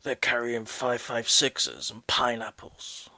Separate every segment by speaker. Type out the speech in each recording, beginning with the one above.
Speaker 1: They're carrying 5.56s and pineapples.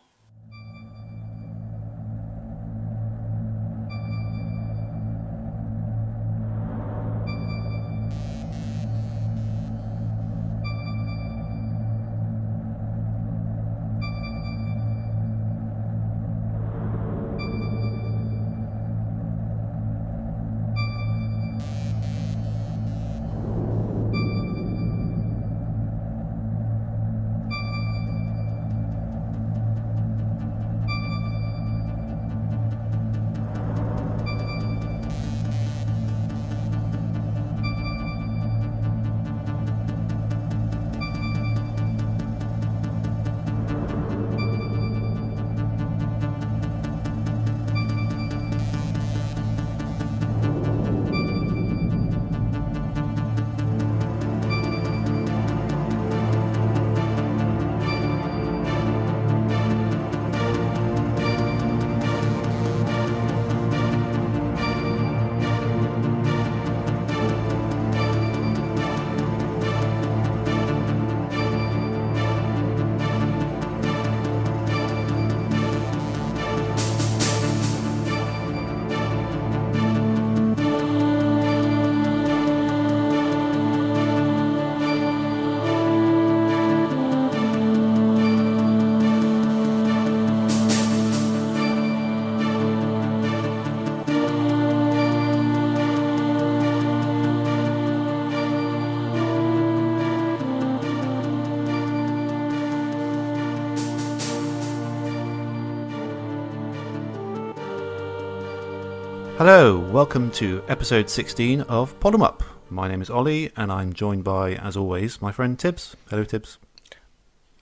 Speaker 2: Hello, welcome to episode 16 of Pod 'em Up. My name is Ollie, and I'm joined by, as always, my friend Tibbs. Hello, Tibbs.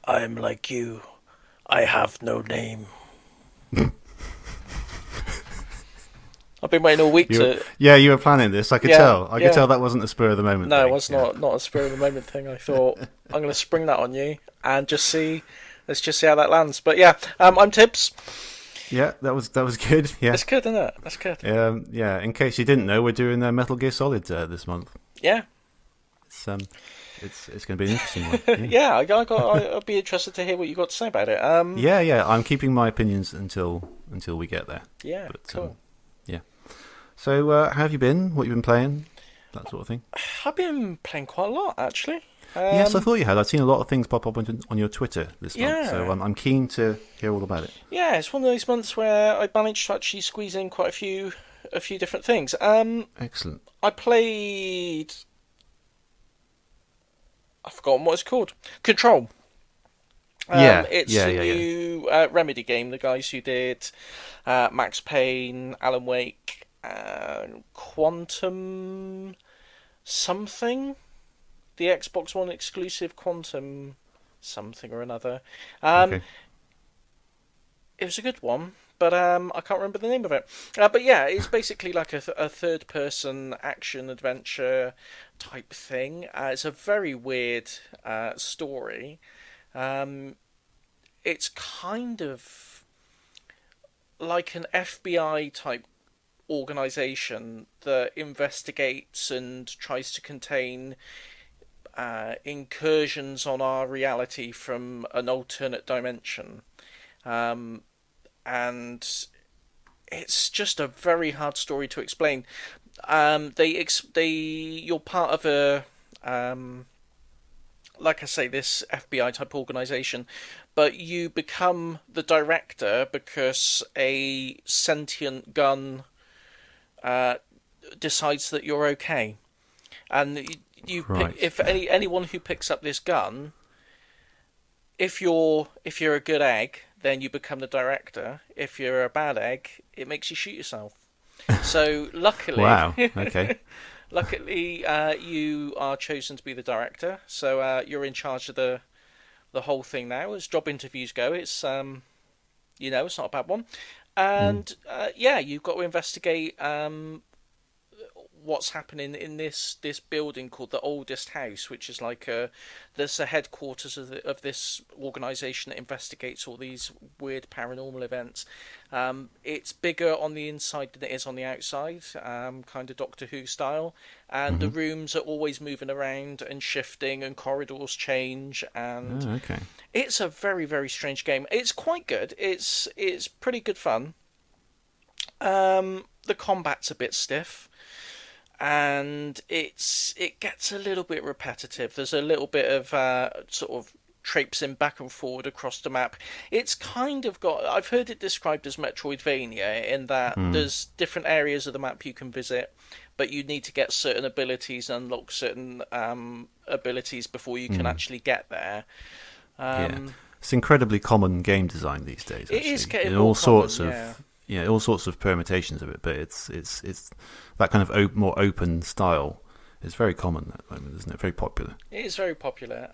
Speaker 1: I'm like you. I have no name. I've been waiting all week to...
Speaker 2: Yeah, you were planning this. I could tell. I could tell that wasn't a spur of the moment
Speaker 1: No,
Speaker 2: thing.
Speaker 1: it was not a spur of the moment thing. I thought, I'm going to spring that on you and just see... Let's just see how that lands. But yeah, I'm Tibbs.
Speaker 2: Yeah, that was good. Yeah,
Speaker 1: That's good, isn't it? That's good.
Speaker 2: Yeah. In case you didn't know, we're doing Metal Gear Solid this month.
Speaker 1: Yeah.
Speaker 2: It's going to be an interesting one.
Speaker 1: Yeah, I'd be interested to hear what you got to say about it.
Speaker 2: Yeah. I'm keeping my opinions until we get there.
Speaker 1: Yeah, cool.
Speaker 2: Yeah. So, how have you been? What have you been playing? That sort of thing.
Speaker 1: I've been playing quite a lot, actually.
Speaker 2: Yes, I thought you had. I've seen a lot of things pop up on your Twitter this month, so I'm keen to hear all about it.
Speaker 1: Yeah, it's one of those months where I managed to actually squeeze in quite a few different things.
Speaker 2: Excellent.
Speaker 1: I played... I've forgotten what it's called. Control. It's a new Remedy game. The guys who did Max Payne, Alan Wake, Quantum something. The Xbox One exclusive Quantum something or another.
Speaker 2: Okay.
Speaker 1: It was a good one, but I can't remember the name of it. But yeah, it's basically like a third-person action adventure type thing. It's a very weird story. It's kind of like an FBI type organization that investigates and tries to contain incursions on our reality from an alternate dimension. And it's just a very hard story to explain. You're part of a like I say, this FBI type organization, but you become the director because a sentient gun decides that you're okay, and
Speaker 2: Right.
Speaker 1: if anyone who picks up this gun, if you're a good egg, then you become the director. If you're a bad egg, it makes you shoot yourself. So luckily,
Speaker 2: Wow. Okay.
Speaker 1: luckily, you are chosen to be the director. So you're in charge of the whole thing now. As job interviews go, it's it's not a bad one. And you've got to investigate what's happening in this building called the Oldest House, which is like there's the headquarters of this organisation that investigates all these weird paranormal events. It's bigger on the inside than it is on the outside, kind of Doctor Who style, and the rooms are always moving around and shifting, and corridors change, and
Speaker 2: Oh, okay.
Speaker 1: it's a very, very strange game. It's quite good. It's pretty good fun. The combat's a bit stiff, and it gets a little bit repetitive. There's a little bit of sort of traipsing back and forward across the map. It's kind of got. I've heard it described as Metroidvania in that there's different areas of the map you can visit, but you need to get certain abilities and unlock certain abilities before you can actually get there.
Speaker 2: Yeah. It's incredibly common game design these days. Actually.
Speaker 1: It is getting
Speaker 2: in
Speaker 1: more
Speaker 2: all sorts
Speaker 1: common,
Speaker 2: of all sorts of permutations of it, but it's that kind of more open style is very common at the moment, isn't it? Very popular.
Speaker 1: It is very popular.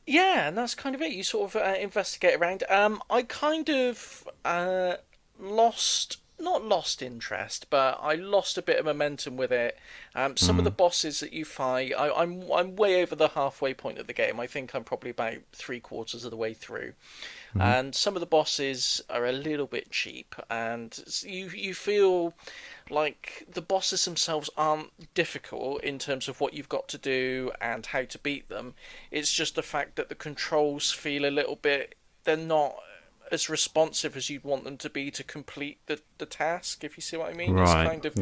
Speaker 1: Yeah, and that's kind of it. You sort of investigate around. I kind of not lost interest, but I lost a bit of momentum with it. Some of the bosses that you fight, I'm way over the halfway point of the game. I think I'm probably about 3/4 of the way through. And some of the bosses are a little bit cheap, and you feel like the bosses themselves aren't difficult in terms of what you've got to do and how to beat them. It's just the fact that the controls feel a little bit, they're not as responsive as you'd want them to be to complete the task, if you see what I mean.
Speaker 2: Right.
Speaker 1: It's kind of,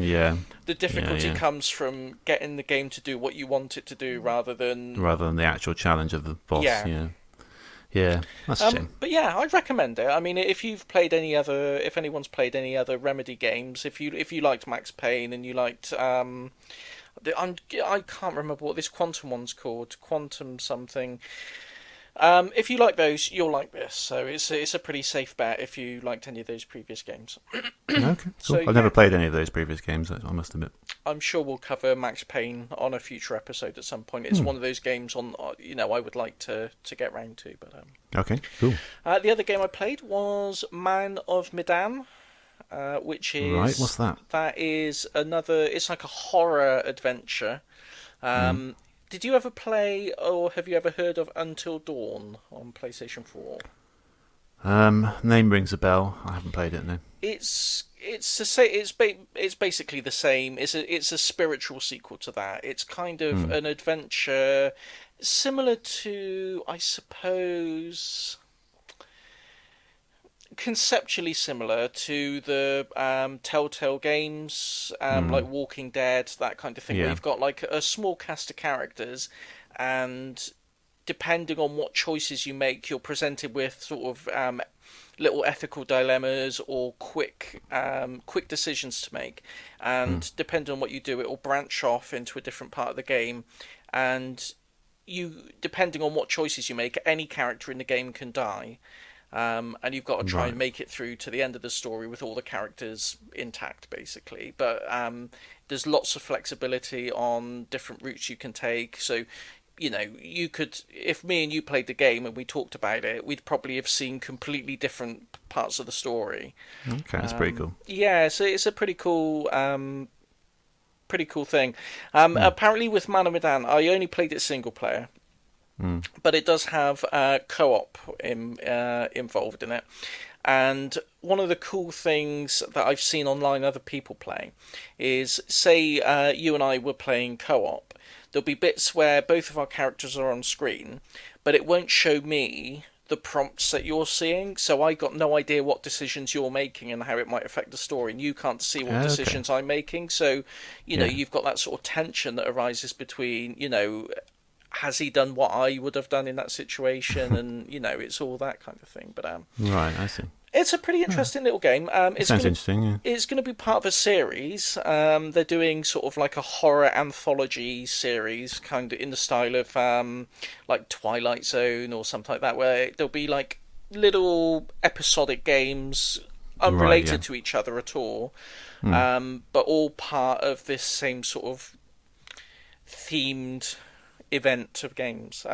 Speaker 1: the difficulty
Speaker 2: Yeah.
Speaker 1: comes from getting the game to do what you want it to do rather than
Speaker 2: the actual challenge of the boss. Yeah, that's a shame.
Speaker 1: But yeah, I'd recommend it. I mean, if anyone's played any other Remedy games, if you liked Max Payne and you liked I can't remember what this Quantum one's called, Quantum something. If you like those, you'll like this. So it's a pretty safe bet if you liked any of those previous games.
Speaker 2: Okay, cool.
Speaker 1: So,
Speaker 2: I've never played any of those previous games, I must admit.
Speaker 1: I'm sure we'll cover Max Payne on a future episode at some point. It's one of those games I would like to get round to. But
Speaker 2: Okay, cool.
Speaker 1: the other game I played was Man of Medan, which is
Speaker 2: Right, what's that?
Speaker 1: That is another. It's like a horror adventure. Did you ever play, or have you ever heard of Until Dawn on PlayStation 4?
Speaker 2: Name rings a bell. I haven't played it, no.
Speaker 1: It's basically the same. It's a spiritual sequel to that. It's kind of an adventure similar to, I suppose, conceptually similar to the Telltale games, like Walking Dead, that kind of thing, where you've got like a small cast of characters, and depending on what choices you make, you're presented with sort of little ethical dilemmas or quick decisions to make, and depending on what you do, it will branch off into a different part of the game, and depending on what choices you make, any character in the game can die. And you've got to try and make it through to the end of the story with all the characters intact, basically. But there's lots of flexibility on different routes you can take. So, you could, if me and you played the game and we talked about it, we'd probably have seen completely different parts of the story.
Speaker 2: Okay, that's pretty cool.
Speaker 1: Yeah, so it's a pretty cool thing. Apparently with Man of Medan, I only played it single player. But it does have co-op involved in it. And one of the cool things that I've seen online other people play is, say you and I were playing co-op, there'll be bits where both of our characters are on screen, but it won't show me the prompts that you're seeing, so I got no idea what decisions you're making and how it might affect the story, and you can't see what decisions I'm making. So, you've got that sort of tension that arises between, has he done what I would have done in that situation? And, it's all that kind of thing. But
Speaker 2: right, I see.
Speaker 1: It's a pretty interesting little game.
Speaker 2: Sounds interesting, yeah.
Speaker 1: It's going to be part of a series. They're doing sort of like a horror anthology series, kind of in the style of like Twilight Zone or something like that, where there'll be like little episodic games unrelated to each other at all, but all part of this same sort of themed event of games.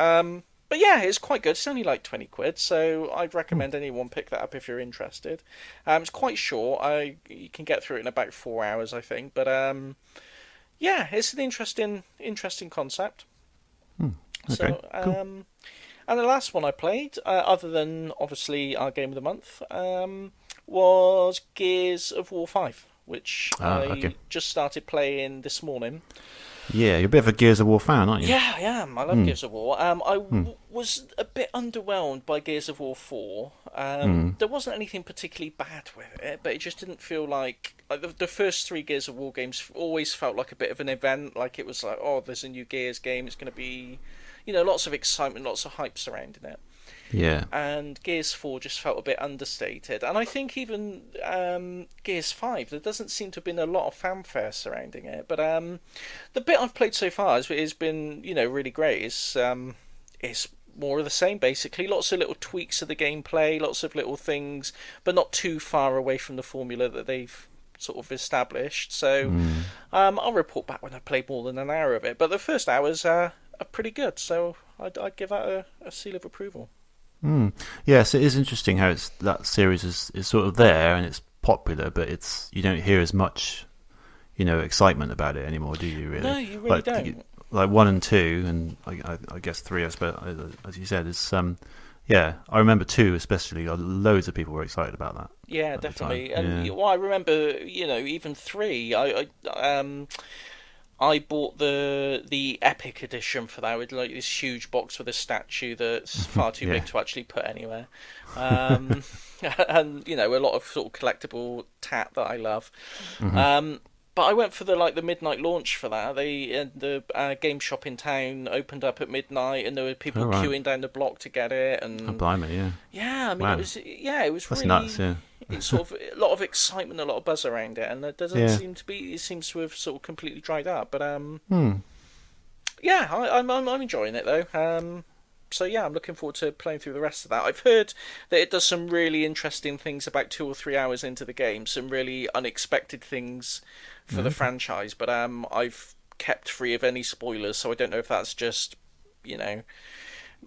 Speaker 1: But But yeah, it's quite good. It's only like 20 quid, so I'd recommend anyone pick that up if you're interested. It's quite short. You can get through it in about 4 hours, I think. But yeah, it's an interesting concept.
Speaker 2: Okay,
Speaker 1: So
Speaker 2: cool.
Speaker 1: and the last one I played, other than obviously our game of the month, was Gears of War 5, which
Speaker 2: Okay.
Speaker 1: I just started playing this morning.
Speaker 2: Yeah, you're a bit of a Gears of War fan, aren't you?
Speaker 1: Yeah, I am. I love
Speaker 2: Hmm.
Speaker 1: Gears of War.
Speaker 2: Hmm.
Speaker 1: Was a bit underwhelmed by Gears of War 4.
Speaker 2: Hmm.
Speaker 1: There wasn't anything particularly bad with it, but it just didn't feel like the first three Gears of War games always felt like a bit of an event. Like it was like, oh, there's a new Gears game. It's going to be, lots of excitement, lots of hype surrounding it.
Speaker 2: Yeah.
Speaker 1: And Gears 4 just felt a bit understated. And I think even Gears 5, there doesn't seem to have been a lot of fanfare surrounding it. But the bit I've played so far has been, really great. It's more of the same, basically. Lots of little tweaks of the gameplay, lots of little things, but not too far away from the formula that they've sort of established. So
Speaker 2: Hmm.
Speaker 1: I'll report back when I've played more than an hour of it. But the first hours are pretty good, so I'd give that a seal of approval.
Speaker 2: Mm. Yes, it is interesting how that series is sort of there and it's popular, but you don't hear as much, excitement about it anymore, do you? Really?
Speaker 1: No, you really
Speaker 2: Like
Speaker 1: don't.
Speaker 2: like 1 and 2, and I guess 3. I suppose, as you said, is yeah. I remember 2 especially. Loads of people were excited about that
Speaker 1: Yeah,
Speaker 2: at the time.
Speaker 1: definitely. And
Speaker 2: Yeah.
Speaker 1: well, I remember, even 3. I bought the Epic edition for that with like this huge box with a statue that's far too
Speaker 2: Yeah.
Speaker 1: big to actually put anywhere. Um, and a lot of sort of collectible tat that I love.
Speaker 2: Hmm.
Speaker 1: But I went for the midnight launch for that. The game shop in town opened up at midnight, and there were
Speaker 2: All
Speaker 1: people
Speaker 2: right.
Speaker 1: queuing down the block to get it.
Speaker 2: Oh,
Speaker 1: And
Speaker 2: blimey, yeah.
Speaker 1: yeah, I mean
Speaker 2: Wow.
Speaker 1: it was
Speaker 2: That's nuts.
Speaker 1: really.
Speaker 2: Yeah.
Speaker 1: It's sort of a lot of excitement, a lot of buzz around it, and there doesn't
Speaker 2: Yeah.
Speaker 1: seem to be. It seems to have sort of completely dried up. But
Speaker 2: Hmm.
Speaker 1: yeah, I'm enjoying it though. So yeah, I'm looking forward to playing through the rest of that. I've heard that it does some really interesting things about 2 or 3 hours into the game, some really unexpected things for the
Speaker 2: Okay.
Speaker 1: franchise. But I've kept free of any spoilers, so I don't know if that's just you know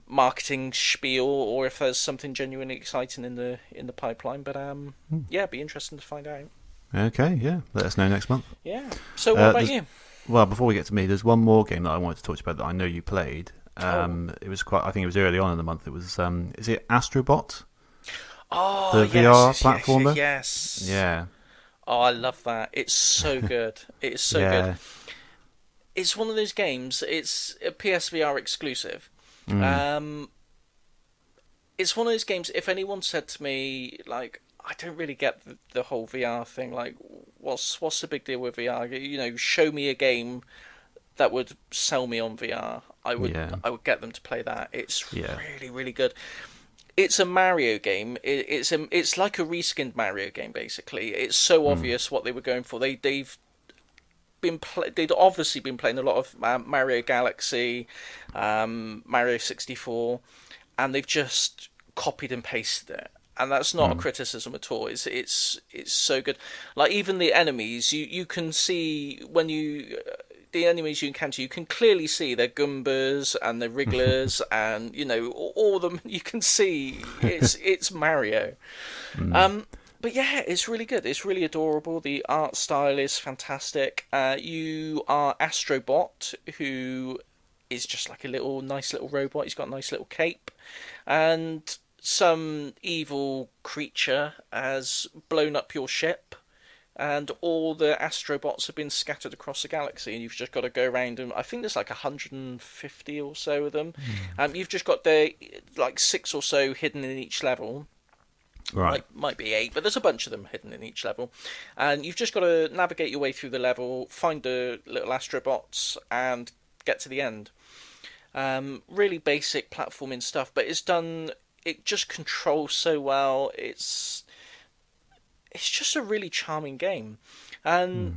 Speaker 1: marketing spiel or if there's something genuinely exciting in the pipeline. But yeah, it'd be interesting to find out.
Speaker 2: Okay. Yeah. Let us know next month.
Speaker 1: Yeah. So what about
Speaker 2: There's
Speaker 1: you?
Speaker 2: Well, before we get to me, there's one more game that I wanted to talk to you about that I know you played.
Speaker 1: Oh.
Speaker 2: It was quite. I think it was early on in the month. It was. Is it Astrobot,
Speaker 1: Oh
Speaker 2: the
Speaker 1: yes,
Speaker 2: VR
Speaker 1: yes, yes, yes,
Speaker 2: platformer?
Speaker 1: yes.
Speaker 2: Yeah,
Speaker 1: Oh, I love that. It's so good. It's so good.
Speaker 2: yeah.
Speaker 1: It's one of those games. It's a PSVR exclusive.
Speaker 2: Mm.
Speaker 1: Um, it's one of those games. If anyone said to me, like, I don't really get the whole VR thing. Like, what's the big deal with VR? Show me a game that would sell me on VR. I would
Speaker 2: Yeah,
Speaker 1: I would get them to play that. It's
Speaker 2: yeah.
Speaker 1: really really good. It's a Mario game. It's like a reskinned Mario game basically. It's so
Speaker 2: Mm.
Speaker 1: obvious what they were going for. They'd obviously been playing a lot of Mario Galaxy, Mario 64, and they've just copied and pasted it. And that's not a
Speaker 2: Mm.
Speaker 1: criticism at all. It's so good. Like even the enemies, you can see when the enemies you encounter, you can clearly see they're Goombas and they're Wrigglers, and all of them. You can see it's Mario.
Speaker 2: Mm.
Speaker 1: But yeah, it's really good. It's really adorable. The art style is fantastic. You are Astrobot, who is just like a nice little robot. He's got a nice little cape, and some evil creature has blown up your ship, and all the Astrobots have been scattered across the galaxy, and you've just got to go around and I think there's like 150 or so of them. You've just got like 6 or so hidden in each level.
Speaker 2: Right.
Speaker 1: Might be 8, but there's a bunch of them hidden in each level, and you've just got to navigate your way through the level, find the little Astrobots, and get to the end. Really basic platforming stuff, but it's done. It just controls so well. It's just a really charming game, and
Speaker 2: Mm.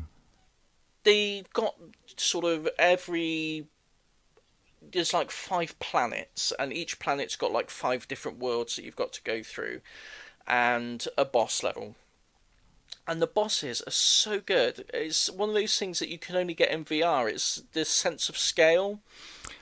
Speaker 1: they've got sort of there's like 5 planets, and each planet's got like 5 different worlds that you've got to go through, and a boss level. And the bosses are so good. It's one of those things that you can only get in VR. It's this sense of scale.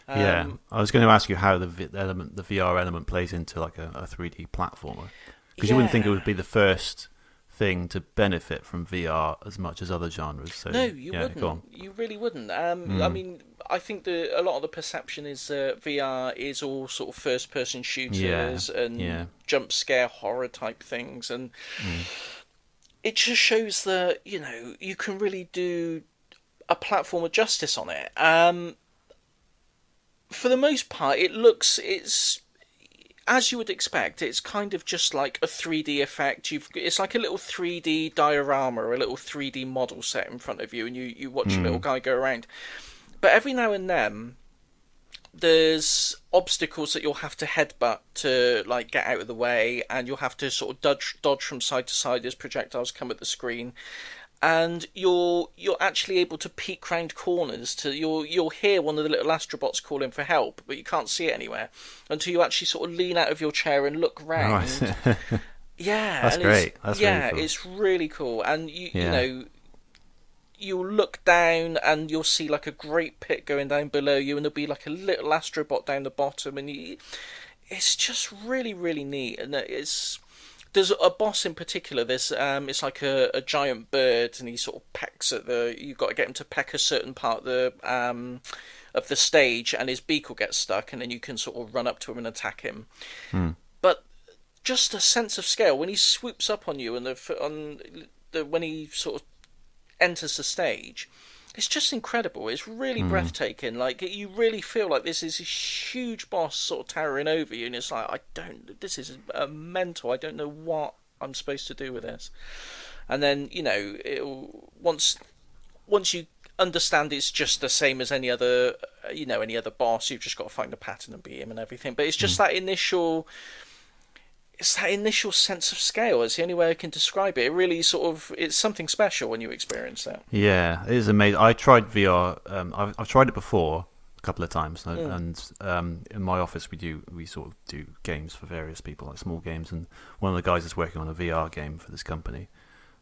Speaker 2: Yeah, I was going to ask you how the VR element plays into like a 3D platformer, because you wouldn't think it
Speaker 1: Yeah.
Speaker 2: would be the first thing to benefit from VR as much as other genres. So
Speaker 1: No, you
Speaker 2: yeah, go
Speaker 1: wouldn't.
Speaker 2: on.
Speaker 1: You really wouldn't. I
Speaker 2: Mm.
Speaker 1: mean, I think a lot of the perception is VR is all sort of first-person
Speaker 2: Yeah,
Speaker 1: shooters and
Speaker 2: yeah,
Speaker 1: jump scare horror type things, and
Speaker 2: mm.
Speaker 1: it just shows that you can really do a platform of justice on it. For the most part, it's as you would expect. It's kind of just like a 3D effect. It's like a little 3D diorama, or a little 3D model set in front of you, and you watch a little
Speaker 2: Mm.
Speaker 1: guy go around. But every now and then, there's obstacles that you'll have to headbutt to like get out of the way, and you'll have to sort of dodge from side to side as projectiles come at the screen. And you're actually able to peek round corners to you'll hear one of the little Astrobots calling for help, but you can't see it anywhere until you actually sort of lean out of your chair and look
Speaker 2: All right.
Speaker 1: round. Yeah,
Speaker 2: That's
Speaker 1: and it's
Speaker 2: great. That's really
Speaker 1: yeah,
Speaker 2: cool.
Speaker 1: it's really cool. And
Speaker 2: Yeah.
Speaker 1: you'll look down and you'll see like a great pit going down below you, and there'll be like a little Astrobot down the bottom, and it's just really really neat. And there's a boss in particular. There's it's like a giant bird, and he sort of pecks at the. You've got to get him to peck a certain part of the stage, and his beak will get stuck, and then you can sort of run up to him and attack him.
Speaker 2: Hmm.
Speaker 1: But just a sense of scale when he swoops up on you, and when he sort of enters the stage, it's just incredible. It's really
Speaker 2: Hmm.
Speaker 1: breathtaking. Like you really feel like this is a huge boss sort of towering over you, and it's like I don't. This is mental. I don't know what I'm supposed to do with this. And then once you understand it's just the same as any other boss. You've just got to find the pattern and beat him and everything. But it's just
Speaker 2: Hmm.
Speaker 1: that initial sense of scale. It's the only way I can describe it. It really it's something special when you experience that.
Speaker 2: Yeah, it is amazing. I tried VR. I've tried it before a couple of times,
Speaker 1: Mm.
Speaker 2: and in my office we sort of do games for various people, like small games. And one of the guys is working on a VR game for this company,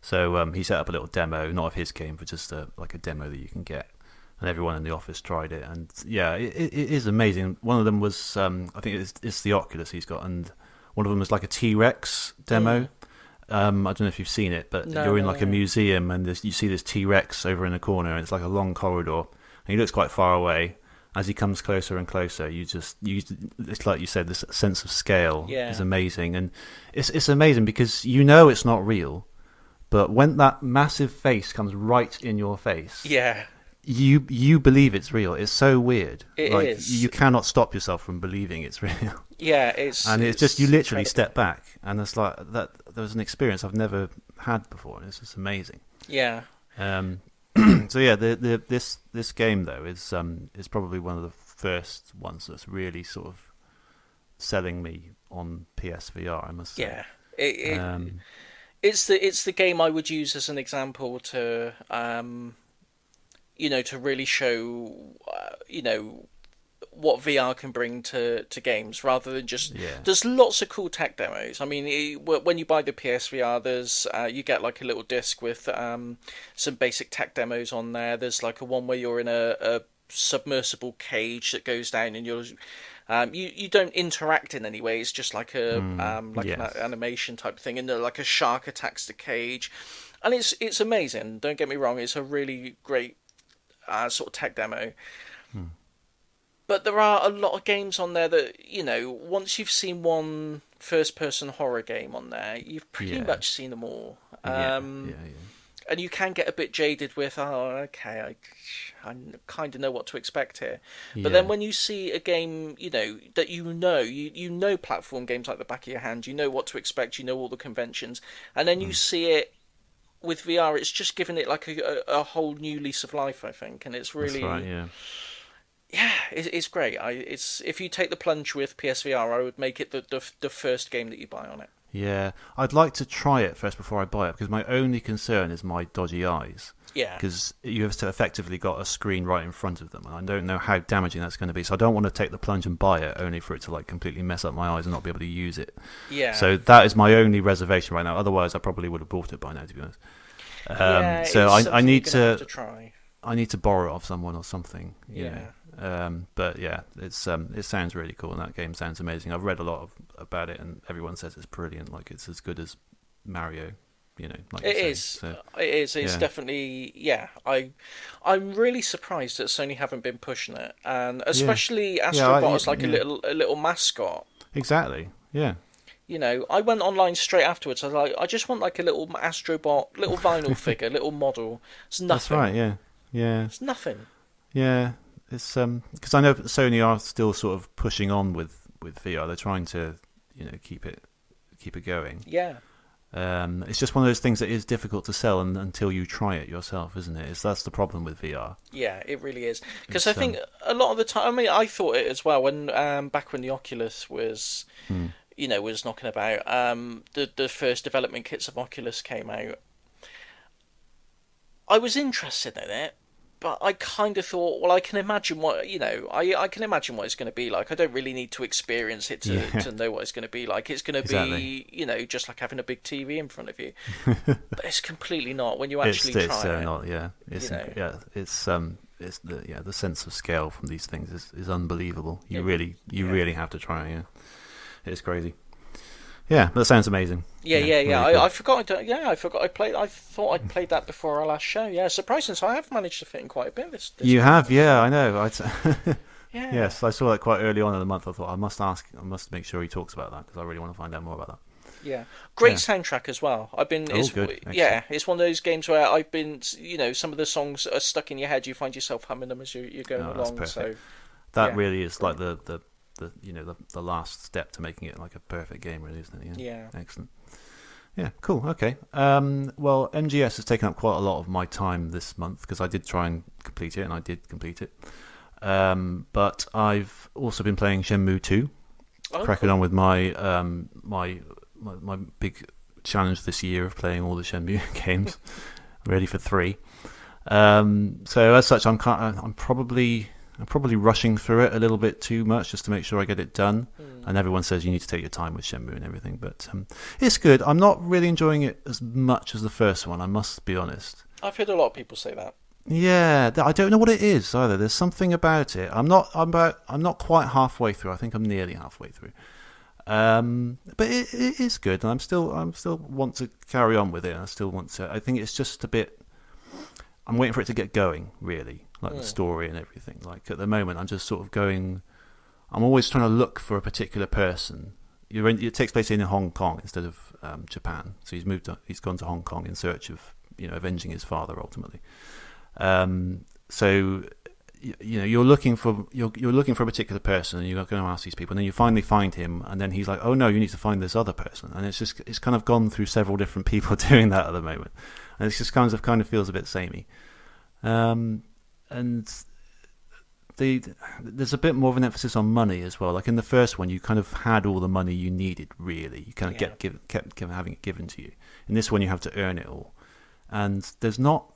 Speaker 2: so he set up a little demo, not of his game, but just like a demo that you can get. And everyone in the office tried it, and yeah, it is amazing. One of them was I think it's the Oculus he's got, and one of them was like a T-Rex demo.
Speaker 1: Mm.
Speaker 2: I don't know if you've seen it, but
Speaker 1: No,
Speaker 2: you're in
Speaker 1: no,
Speaker 2: like a
Speaker 1: no.
Speaker 2: museum, and you see this T-Rex over in the corner, and it's like a long corridor, and he looks quite far away. As he comes closer and closer, it's like you said, this sense of scale is
Speaker 1: Yeah.
Speaker 2: amazing, and it's amazing because you know it's not real, but when that massive face comes right in your face,
Speaker 1: Yeah.
Speaker 2: you believe it's real. It's so weird.
Speaker 1: It
Speaker 2: Like
Speaker 1: is.
Speaker 2: you cannot stop yourself from believing it's real.
Speaker 1: Yeah. It's
Speaker 2: And it's just you
Speaker 1: it's
Speaker 2: literally
Speaker 1: incredible.
Speaker 2: step back, and it's like that. There was an experience I've never had before, and it's just amazing.
Speaker 1: Yeah.
Speaker 2: Um, so yeah, this game though is probably one of the first ones that's really sort of selling me on PSVR. I must say.
Speaker 1: Yeah. It
Speaker 2: Um,
Speaker 1: it's the game I would use as an example to to really show what VR can bring to games, rather than just.
Speaker 2: yeah.
Speaker 1: There's lots of cool tech demos. I mean, when you buy the PSVR, there's you get like a little disc with some basic tech demos on there. There's like a one where you're in a submersible cage that goes down, and you don't interact in any way. It's just like an
Speaker 2: Yes.
Speaker 1: animation type thing, and like a shark attacks the cage, and it's amazing. Don't get me wrong; it's a really great sort of tech demo.
Speaker 2: Hmm.
Speaker 1: But there are a lot of games on there that, once you've seen one first person horror game on there, you've pretty
Speaker 2: Yeah.
Speaker 1: much seen them all.
Speaker 2: Yeah. Yeah.
Speaker 1: And you can get a bit jaded with, oh, okay, I kind of know what to expect here.
Speaker 2: Yeah.
Speaker 1: But then when you see a game, that you know platform games like the back of your hand, you know what to expect, you know all the conventions, and then you see it with VR, it's just given it like a whole new lease of life, I think, and it's
Speaker 2: That's
Speaker 1: really.
Speaker 2: right. Yeah.
Speaker 1: Yeah, it's great. If you take the plunge with PSVR, I would make it the first game that you buy on it.
Speaker 2: Yeah, I'd like to try it first before I buy it, because my only concern is my dodgy eyes.
Speaker 1: Yeah,
Speaker 2: Because you have to effectively got a screen right in front of them, and I don't know how damaging that's going to be. So I don't want to take the plunge and buy it, only for it to like completely mess up my eyes and not be able to use it.
Speaker 1: yeah.
Speaker 2: So that is my only reservation right now. Otherwise, I probably would have bought it by now, to be honest.
Speaker 1: Yeah,
Speaker 2: So
Speaker 1: it's
Speaker 2: I
Speaker 1: something
Speaker 2: need
Speaker 1: you're gonna have
Speaker 2: to
Speaker 1: try.
Speaker 2: I need to borrow it off someone or something. You
Speaker 1: Yeah.
Speaker 2: know. But yeah, it sounds really cool, and that game sounds amazing. I've read a lot about it, and everyone says it's brilliant. Like it's as good as Mario, like
Speaker 1: It
Speaker 2: you say.
Speaker 1: is.
Speaker 2: So
Speaker 1: It is. It's
Speaker 2: yeah,
Speaker 1: definitely. Yeah. I'm really surprised that Sony haven't been pushing it, and
Speaker 2: yeah,
Speaker 1: especially
Speaker 2: yeah,
Speaker 1: Astrobot as like
Speaker 2: yeah,
Speaker 1: a little mascot.
Speaker 2: exactly. Yeah,
Speaker 1: I went online straight afterwards. I was like, I just want like a little Astrobot, little vinyl figure, little model. It's
Speaker 2: that's right.
Speaker 1: nothing.
Speaker 2: Yeah, yeah,
Speaker 1: It's nothing.
Speaker 2: yeah. It's because I know Sony are still sort of pushing on with VR. They're trying to keep it going.
Speaker 1: Yeah.
Speaker 2: It's just one of those things that is difficult to sell until you try it yourself, isn't it? That's the problem with VR.
Speaker 1: Yeah, it really is. Because
Speaker 2: It's
Speaker 1: I think a lot of the time, I mean, I thought it as well when back when the Oculus was,
Speaker 2: hmm.
Speaker 1: was knocking about. The first development kits of Oculus came out. I was interested in it, but I kind of thought, well, I can imagine what I can imagine what it's going to be like. I don't really need to experience it
Speaker 2: Yeah,
Speaker 1: to know what it's going to be like. It's going to
Speaker 2: exactly.
Speaker 1: be, just like having a big TV in front of you. But it's completely not when you actually
Speaker 2: It's
Speaker 1: try it.
Speaker 2: not. Yeah,
Speaker 1: You know,
Speaker 2: it's the sense of scale from these things is unbelievable. You
Speaker 1: it,
Speaker 2: really have to try. Yeah, it's crazy. Yeah, that sounds amazing.
Speaker 1: Yeah,
Speaker 2: Yeah,
Speaker 1: yeah, yeah.
Speaker 2: really cool.
Speaker 1: I forgot. I forgot. I played. I thought I'd played that before our last show. Yeah, surprising. So I have managed to fit in quite a bit this
Speaker 2: You
Speaker 1: month,
Speaker 2: have, yeah,
Speaker 1: actually.
Speaker 2: I know.
Speaker 1: Yeah,
Speaker 2: Yes, I saw that quite early on in the month. I thought I must make sure he talks about that because I really want to find out more about that.
Speaker 1: yeah. Great
Speaker 2: Yeah.
Speaker 1: soundtrack as well. I've been.
Speaker 2: Oh,
Speaker 1: It's
Speaker 2: good. Excellent.
Speaker 1: yeah. It's one of those games where I've been. Some of the songs are stuck in your head. You find yourself humming them as you're going
Speaker 2: Oh, that's
Speaker 1: along. So
Speaker 2: perfect. That
Speaker 1: yeah,
Speaker 2: really is like
Speaker 1: brilliant.
Speaker 2: the last step to making it like a perfect game, really, isn't it?
Speaker 1: Yeah.
Speaker 2: Yeah. Excellent. Yeah, cool. Okay. Well, MGS has taken up quite a lot of my time this month because I did try and complete it, and I did complete it. But I've also been playing Shenmue II,
Speaker 1: Oh,
Speaker 2: cracking
Speaker 1: cool.
Speaker 2: on with my my big challenge this year of playing all the Shenmue games, ready for 3. So as such, I'm probably rushing through it a little bit too much just to make sure I get it done.
Speaker 1: Hmm.
Speaker 2: And everyone says you need to take your time with Shenmue and everything, but it's good. I'm not really enjoying it as much as the first one, I must be honest.
Speaker 1: I've heard a lot of people say that.
Speaker 2: Yeah, I don't know what it is either. There's something about it. I'm not quite halfway through. I think I'm nearly halfway through. But it is good, and I'm still want to carry on with it. I still want to. I think it's just a bit. I'm waiting for it to get going, really, like the
Speaker 1: Hmm.
Speaker 2: story and everything. Like at the moment, I'm just sort of going. I'm always trying to look for a particular person. It takes place in Hong Kong instead of Japan. So he's gone to Hong Kong in search of avenging his father ultimately. So you're looking for a particular person, and you're going to ask these people, and then you finally find him, and then he's like, "Oh no, you need to find this other person," and it's kind of gone through several different people doing that at the moment, and it's just kind of feels a bit samey. And there's a bit more of an emphasis on money as well. Like in the first one, you kind of had all the money you needed. Really, you kind of
Speaker 1: Yeah.
Speaker 2: kept having it given to you. In this one, you have to earn it all, and there's not.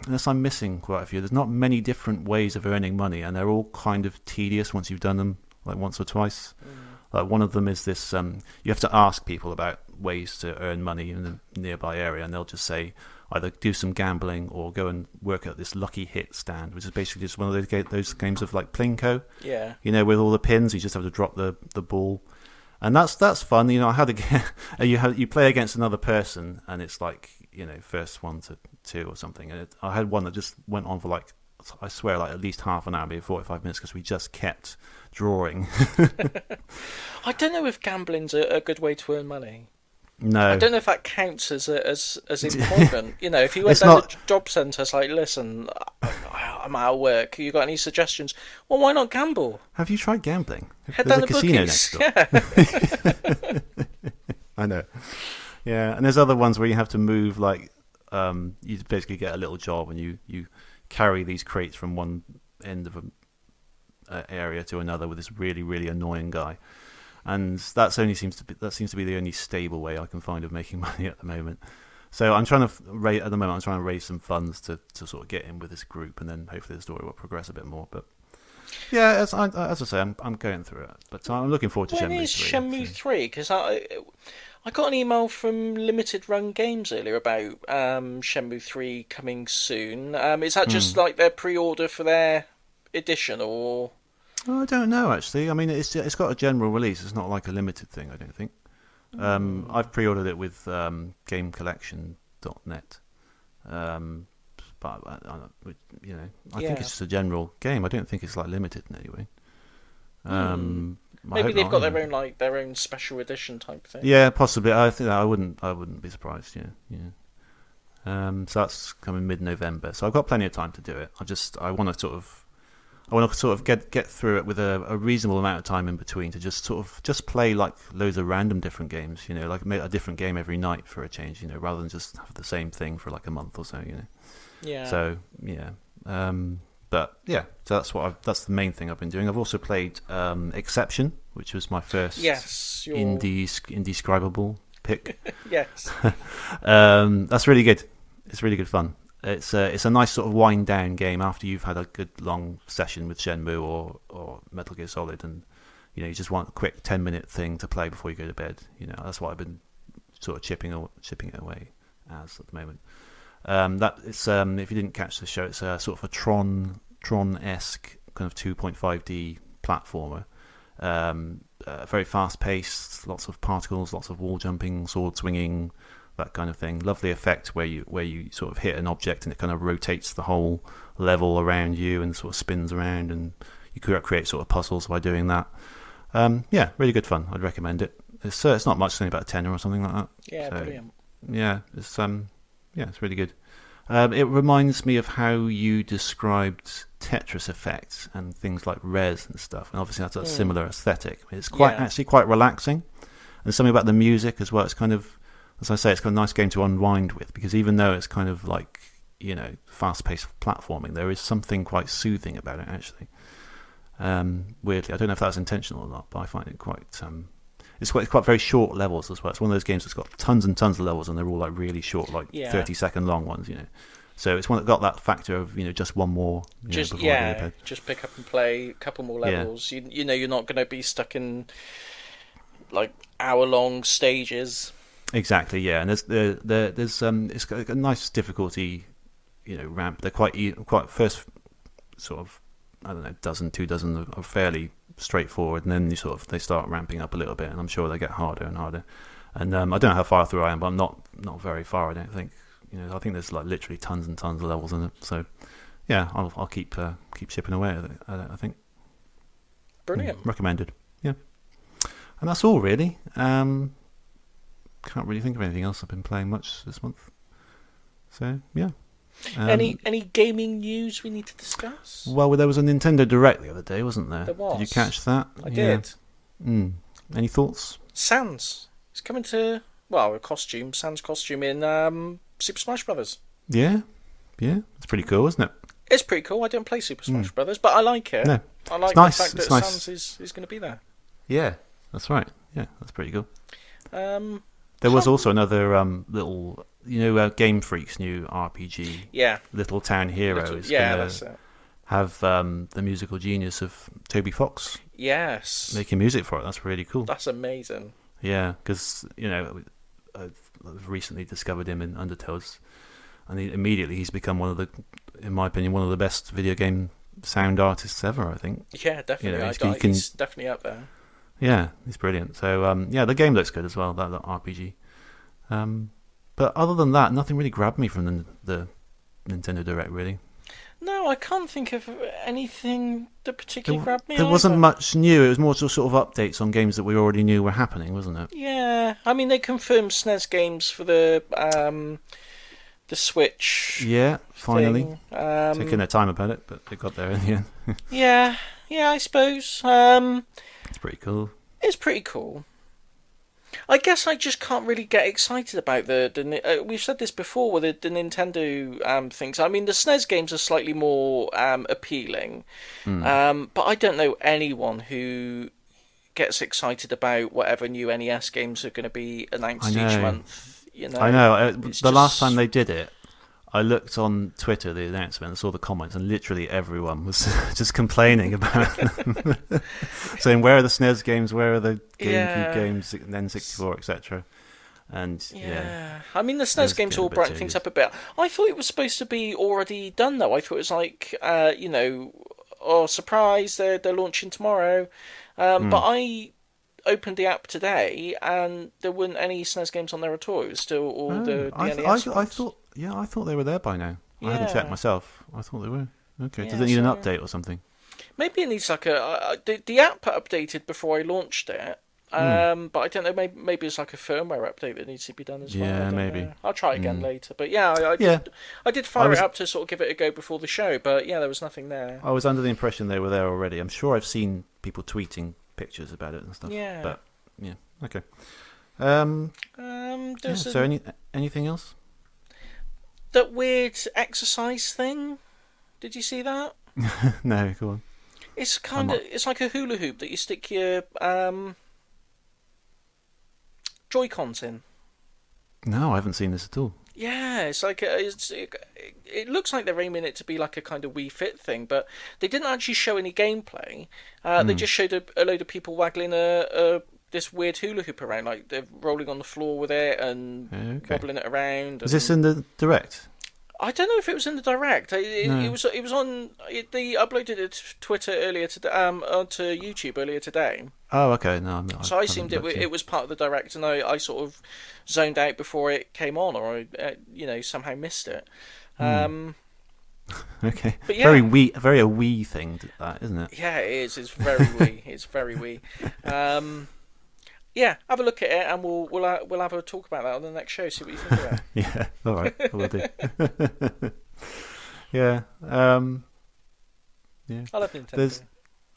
Speaker 2: Unless I'm missing quite a few, there's not many different ways of earning money, and they're all kind of tedious once you've done them like once or twice.
Speaker 1: Hmm.
Speaker 2: Like one of them is this: you have to ask people about ways to earn money in the nearby area, and they'll just say either do some gambling or go and work at this lucky hit stand, which is basically just one of those games of like Plinko,
Speaker 1: Yeah.
Speaker 2: with all the pins. You just have to drop the ball, and that's fun. I had you play against another person, and it's like first 1 to 2 or something. And I had one that just went on for like I swear like at least half an hour, maybe 45 minutes, because we just kept drawing.
Speaker 1: I don't know if gambling's a good way to earn money. I
Speaker 2: No,
Speaker 1: don't know if that counts as employment. If you went
Speaker 2: it's
Speaker 1: down the
Speaker 2: not.
Speaker 1: job centre, it's like, listen, I'm out of work. You got any suggestions? Well, why not gamble?
Speaker 2: Have you tried gambling?
Speaker 1: Head
Speaker 2: There's
Speaker 1: down
Speaker 2: a
Speaker 1: the
Speaker 2: casino
Speaker 1: bookies.
Speaker 2: next door.
Speaker 1: Yeah.
Speaker 2: I know. Yeah, and there's other ones where you have to move like you basically get a little job, and you carry these crates from one end of a area to another with this really really annoying guy, and that seems to be the only stable way I can find of making money at the moment. So I'm trying to raise some funds to sort of get in with this group, and then hopefully the story will progress a bit more. But yeah, as I say, I'm going through it, but I'm looking forward to
Speaker 1: When
Speaker 2: Shenmue
Speaker 1: is
Speaker 2: 3.
Speaker 1: Shenmue 3? Because I got an email from Limited Run Games earlier about Shenmue 3 coming soon. Is that just
Speaker 2: Hmm.
Speaker 1: like their pre-order for their edition or?
Speaker 2: Oh, I don't know actually. I mean, it's got a general release. It's not like a limited thing. I don't think. I've pre-ordered it with GameCollection.net, but I think it's just a general game. I don't think it's like limited in any way.
Speaker 1: Maybe they've got their own special edition type thing.
Speaker 2: Yeah, possibly. I think I wouldn't be surprised. Yeah. So that's coming mid-November. So I've got plenty of time to do it. I want to sort of get through it with a reasonable amount of time in between to just play like loads of random different games. Like a different game every night for a change. Rather than just have the same thing for like a month or so.
Speaker 1: Yeah.
Speaker 2: So yeah. But yeah, so that's the main thing I've been doing. I've also played Exception, which was my first indescribable pick.
Speaker 1: Yes.
Speaker 2: That's really good. It's really good fun. It's a nice sort of wind down game after you've had a good long session with Shenmue or Metal Gear Solid, and you just want a quick 10-minute thing to play before you go to bed. That's what I've been sort of chipping it away as at the moment. That it's if you didn't catch the show, it's a sort of a Tron-esque kind of 2.5D platformer. Very fast paced, lots of particles, lots of wall jumping, sword swinging, that kind of thing. Lovely effect where you sort of hit an object and it kind of rotates the whole level around you and sort of spins around, and you could create sort of puzzles by doing that. Yeah, really good fun. I'd recommend it. It's not much, it's only about a tenner or something like that.
Speaker 1: Yeah, so, brilliant.
Speaker 2: Yeah, it's really good. It reminds me of how you described Tetris Effect and things like Res and stuff, and obviously that's a similar aesthetic. It's actually quite relaxing, and something about the music as well. It's kind of, as I say, it's got a nice game to unwind with, because even though it's kind of like fast-paced platforming, there is something quite soothing about it actually. Weirdly, I don't know if that's intentional or not, but I find it quite. It's quite very short levels as well. It's one of those games that's got tons and tons of levels, and they're all like really short, like 30-second long ones. So it's one that got that factor of just one more.
Speaker 1: Just pick up and play a couple more levels. Yeah. You're not going to be stuck in like hour-long stages.
Speaker 2: Exactly. Yeah, and there's it's got a nice difficulty, ramp. They're quite first sort of, I don't know, two dozen are fairly straightforward, and then they start ramping up a little bit, and I'm sure they get harder and harder. And I don't know how far through I am, but I'm not very far. I don't think. I think there's like literally tons and tons of levels in it. So yeah, I'll keep chipping away at it. I think.
Speaker 1: Brilliant.
Speaker 2: Recommended. Yeah. And that's all really. Can't really think of anything else I've been playing much this month. So yeah.
Speaker 1: Any gaming news we need to discuss?
Speaker 2: Well, there was a Nintendo Direct the other day, wasn't there?
Speaker 1: There was.
Speaker 2: Did you catch that?
Speaker 1: I did.
Speaker 2: Any thoughts?
Speaker 1: Sans. It's coming to a costume. Sans costume in Super Smash Brothers.
Speaker 2: Yeah. It's pretty cool, isn't it?
Speaker 1: It's pretty cool. I don't play Super Smash Brothers, but I like it.
Speaker 2: No.
Speaker 1: I like
Speaker 2: the
Speaker 1: fact that Sans is going to be there.
Speaker 2: Yeah, that's right. Yeah, that's pretty cool.
Speaker 1: There
Speaker 2: was also another little, Game Freak's new RPG.
Speaker 1: Yeah.
Speaker 2: Little Town Hero is going to have the musical genius of Toby Fox.
Speaker 1: Yes.
Speaker 2: Making music for it. That's really cool.
Speaker 1: That's amazing.
Speaker 2: Yeah, because I've recently discovered him in Undertales, and he's become in my opinion, one of the best video game sound artists ever. I think.
Speaker 1: Yeah, definitely. He's definitely up there.
Speaker 2: Yeah, he's brilliant. So the game looks good as well. That RPG. But other than that, nothing really grabbed me from the Nintendo Direct really.
Speaker 1: No, I can't think of anything that particularly grabbed me.
Speaker 2: There wasn't much new. It was more sort of updates on games that we already knew were happening, wasn't it?
Speaker 1: Yeah, I mean they confirmed SNES games for the Switch.
Speaker 2: Yeah, finally. Taking their time about it, but they got there in the end.
Speaker 1: yeah, I suppose.
Speaker 2: It's pretty cool.
Speaker 1: It's pretty cool. I guess I just can't really get excited about the we've said this before with the Nintendo things. I mean, the SNES games are slightly more appealing, but I don't know anyone who gets excited about whatever new NES games are going to be announced each month.
Speaker 2: I know. The last time they did it, I looked on Twitter, the announcement, and saw the comments, and literally everyone was just complaining about them. Saying, where are the SNES games, where are the GameCube games, N64, etc. And
Speaker 1: I mean, the SNES games all brighten things up a bit. I thought it was supposed to be already done, though. I thought it was like, "Oh, surprise! They're launching tomorrow." But I opened the app today, and there weren't any SNES games on there at all. It was still all
Speaker 2: Oh,
Speaker 1: the NES
Speaker 2: I
Speaker 1: ones.
Speaker 2: thought, yeah, I thought they were there by now. I hadn't checked
Speaker 1: Yeah,
Speaker 2: myself. I thought they were. Okay, does
Speaker 1: yeah.
Speaker 2: it need an
Speaker 1: So
Speaker 2: update or something?
Speaker 1: maybe it needs like the app updated before I launched it.
Speaker 2: Hmm.
Speaker 1: But I don't know. Maybe it's like a firmware update that needs to be done as well. I
Speaker 2: Yeah,
Speaker 1: don't
Speaker 2: maybe.
Speaker 1: know. I'll try again
Speaker 2: Hmm.
Speaker 1: later. But yeah,
Speaker 2: Yeah,
Speaker 1: I did
Speaker 2: I
Speaker 1: fire it
Speaker 2: was
Speaker 1: up to sort of give it a go before the show. But yeah, there was nothing there.
Speaker 2: I was under the impression they were there already. I'm sure I've seen people tweeting pictures about it and stuff.
Speaker 1: Yeah.
Speaker 2: But yeah, okay. Um, yeah.
Speaker 1: There's
Speaker 2: So anything else?
Speaker 1: that weird exercise thing. Did you see that?
Speaker 2: No, go on.
Speaker 1: It's
Speaker 2: I'm not.
Speaker 1: it's like a hula hoop that you stick your Joy-Cons in.
Speaker 2: No, I haven't seen this at all.
Speaker 1: Yeah, it's like it looks like they're aiming it to be like a kind of Wii Fit thing, but they didn't actually show any gameplay. They
Speaker 2: Hmm.
Speaker 1: just showed a load of people waggling a this weird hula hoop around, like they're rolling on the floor with it and
Speaker 2: Okay.
Speaker 1: wobbling it around.
Speaker 2: Is this
Speaker 1: And
Speaker 2: in the direct?
Speaker 1: I don't know if it was in the direct.
Speaker 2: No.
Speaker 1: It was on. They uploaded it to Twitter earlier today, onto YouTube earlier today.
Speaker 2: Oh, okay. No,
Speaker 1: So I
Speaker 2: haven't
Speaker 1: assumed
Speaker 2: looked in.
Speaker 1: it was part of the direct, and I sort of zoned out before it came on, or I somehow missed it.
Speaker 2: Hmm.
Speaker 1: Um,
Speaker 2: Okay.
Speaker 1: but
Speaker 2: Very
Speaker 1: yeah,
Speaker 2: very a wee thing, that isn't it?
Speaker 1: yeah, it is. It's very wee. It's very wee. Yeah, have a look at it, and we'll have a talk about that on the next show. See what you think of it.
Speaker 2: Yeah. All right. I will do. Yeah. Yeah.
Speaker 1: I love Nintendo.
Speaker 2: There's.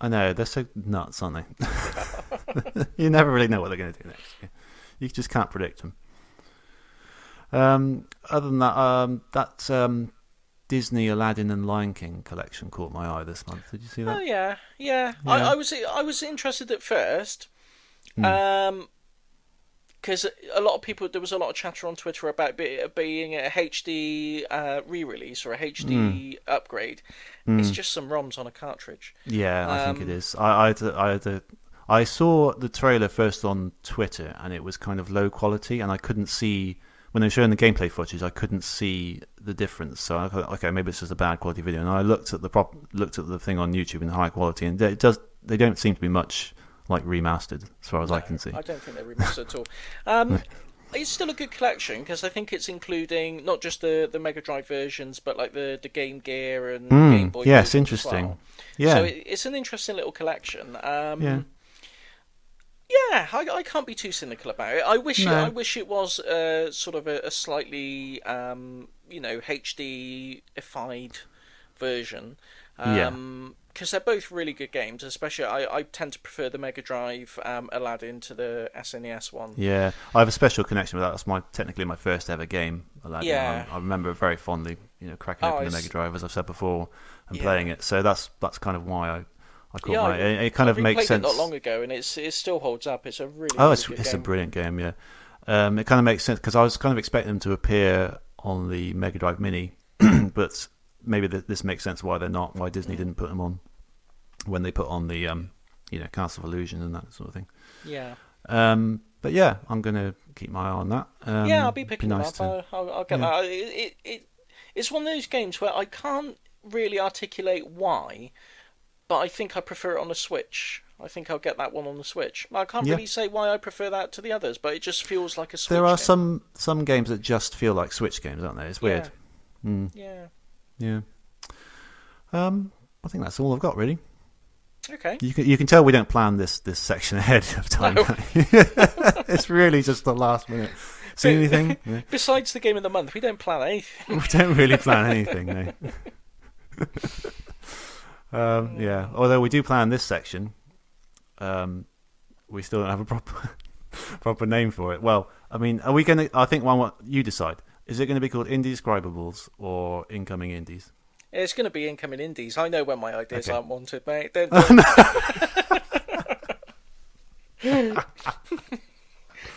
Speaker 2: I know they're so nuts, aren't they? You never really know what they're going to do next. Yeah. You just can't predict them. Other than that, Disney, Aladdin, and Lion King collection caught my eye this month. Did you see
Speaker 1: Oh
Speaker 2: that?
Speaker 1: yeah, yeah.
Speaker 2: Yeah.
Speaker 1: I was interested at first.
Speaker 2: Hmm.
Speaker 1: Because a lot of people, there was a lot of chatter on Twitter about it being a HD re-release or a HD upgrade. It's
Speaker 2: Hmm.
Speaker 1: just some ROMs on a cartridge.
Speaker 2: Yeah, I think it
Speaker 1: Um,
Speaker 2: is. I saw the trailer first on Twitter, and it was kind of low quality, and I couldn't see when they were showing the gameplay footage. I couldn't see the difference. So I thought, okay, maybe it's just a bad quality video. And I looked at the thing on YouTube in high quality, and they don't seem to be much like remastered as far as I
Speaker 1: no,
Speaker 2: can see.
Speaker 1: I don't think they're remastered at all. It's still a good collection because I think it's including not just the Mega Drive versions, but like the Game Gear and Game Boy
Speaker 2: Yes,
Speaker 1: versions as
Speaker 2: interesting.
Speaker 1: well.
Speaker 2: Yeah,
Speaker 1: So it's an interesting little collection.
Speaker 2: yeah.
Speaker 1: Yeah, I can't be too cynical about it.
Speaker 2: No.
Speaker 1: I wish it was sort of a slightly HD-ified version.
Speaker 2: Yeah.
Speaker 1: Because they're both really good games. Especially, I tend to prefer the Mega Drive Aladdin to the SNES one.
Speaker 2: Yeah, I have a special connection with that. That's technically my first ever game, Aladdin.
Speaker 1: Yeah.
Speaker 2: I remember it very fondly, cracking open the
Speaker 1: it's
Speaker 2: Mega Drive, as I've said before, and
Speaker 1: Yeah.
Speaker 2: playing it. So that's kind of why I caught
Speaker 1: yeah.
Speaker 2: my. It kind
Speaker 1: I
Speaker 2: of makes
Speaker 1: replayed
Speaker 2: sense.
Speaker 1: it not long ago, and it still holds up. It's a really
Speaker 2: Oh,
Speaker 1: really good
Speaker 2: it's a
Speaker 1: game.
Speaker 2: brilliant game. Yeah, it kind of makes sense because I was kind of expecting them to appear on the Mega Drive Mini, but maybe this makes sense why they're not. Why Disney didn't put them on when they put on the Castle of Illusion and that sort of thing.
Speaker 1: Yeah.
Speaker 2: But yeah, I'm gonna keep my eye on that.
Speaker 1: Yeah, I'll be picking
Speaker 2: nice
Speaker 1: them up. I'll get
Speaker 2: yeah.
Speaker 1: that. It's one of those games where I can't really articulate why, but I think I prefer it on the Switch. I think I'll get that one on the Switch. I can't
Speaker 2: Yeah.
Speaker 1: really say why I prefer that to the others, but it just feels like a Switch
Speaker 2: There are
Speaker 1: game.
Speaker 2: some games that just feel like Switch games, aren't they? It's weird. Mm,
Speaker 1: Yeah.
Speaker 2: yeah. I think that's all I've got really.
Speaker 1: Okay.
Speaker 2: You can tell we don't plan this section ahead of time.
Speaker 1: No.
Speaker 2: It's really just the last minute. See anything? Yeah.
Speaker 1: Besides the game of the month, we don't plan anything.
Speaker 2: We don't really plan anything. No. Yeah. Although we do plan this section, we still don't have a proper name for it. Well, I mean, are we going to? I think what you decide. Is it going to be called Indescribables or Incoming Indies?
Speaker 1: It's going to be incoming indies. I know when my ideas
Speaker 2: Okay.
Speaker 1: aren't wanted, mate.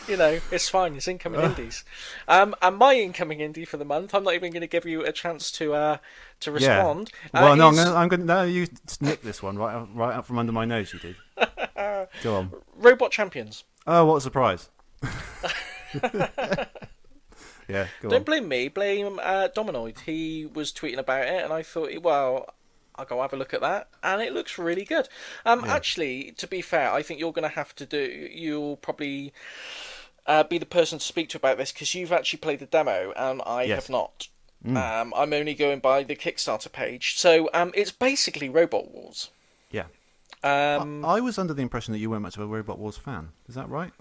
Speaker 1: It's fine. It's incoming indies. And my incoming indie for the month, I'm not even going to give you a chance to respond.
Speaker 2: Well, no,
Speaker 1: is
Speaker 2: I'm going to. No, you nicked this one right out from under my nose. You did. Go on.
Speaker 1: Robot Champions.
Speaker 2: Oh, what a surprise! Yeah, go
Speaker 1: Don't
Speaker 2: on.
Speaker 1: blame me. Blame Dominoid. He was tweeting about it, and I thought, well, I'll go have a look at that, and it looks really good.
Speaker 2: Yeah.
Speaker 1: Actually, to be fair, I think you're going to have to do. You'll probably be the person to speak to about this because you've actually played the demo, and I have
Speaker 2: Yes.
Speaker 1: not.
Speaker 2: Mm.
Speaker 1: I'm only going by the Kickstarter page, so it's basically Robot Wars.
Speaker 2: Yeah.
Speaker 1: Um,
Speaker 2: I was under the impression that you weren't much of a Robot Wars fan. Is that right?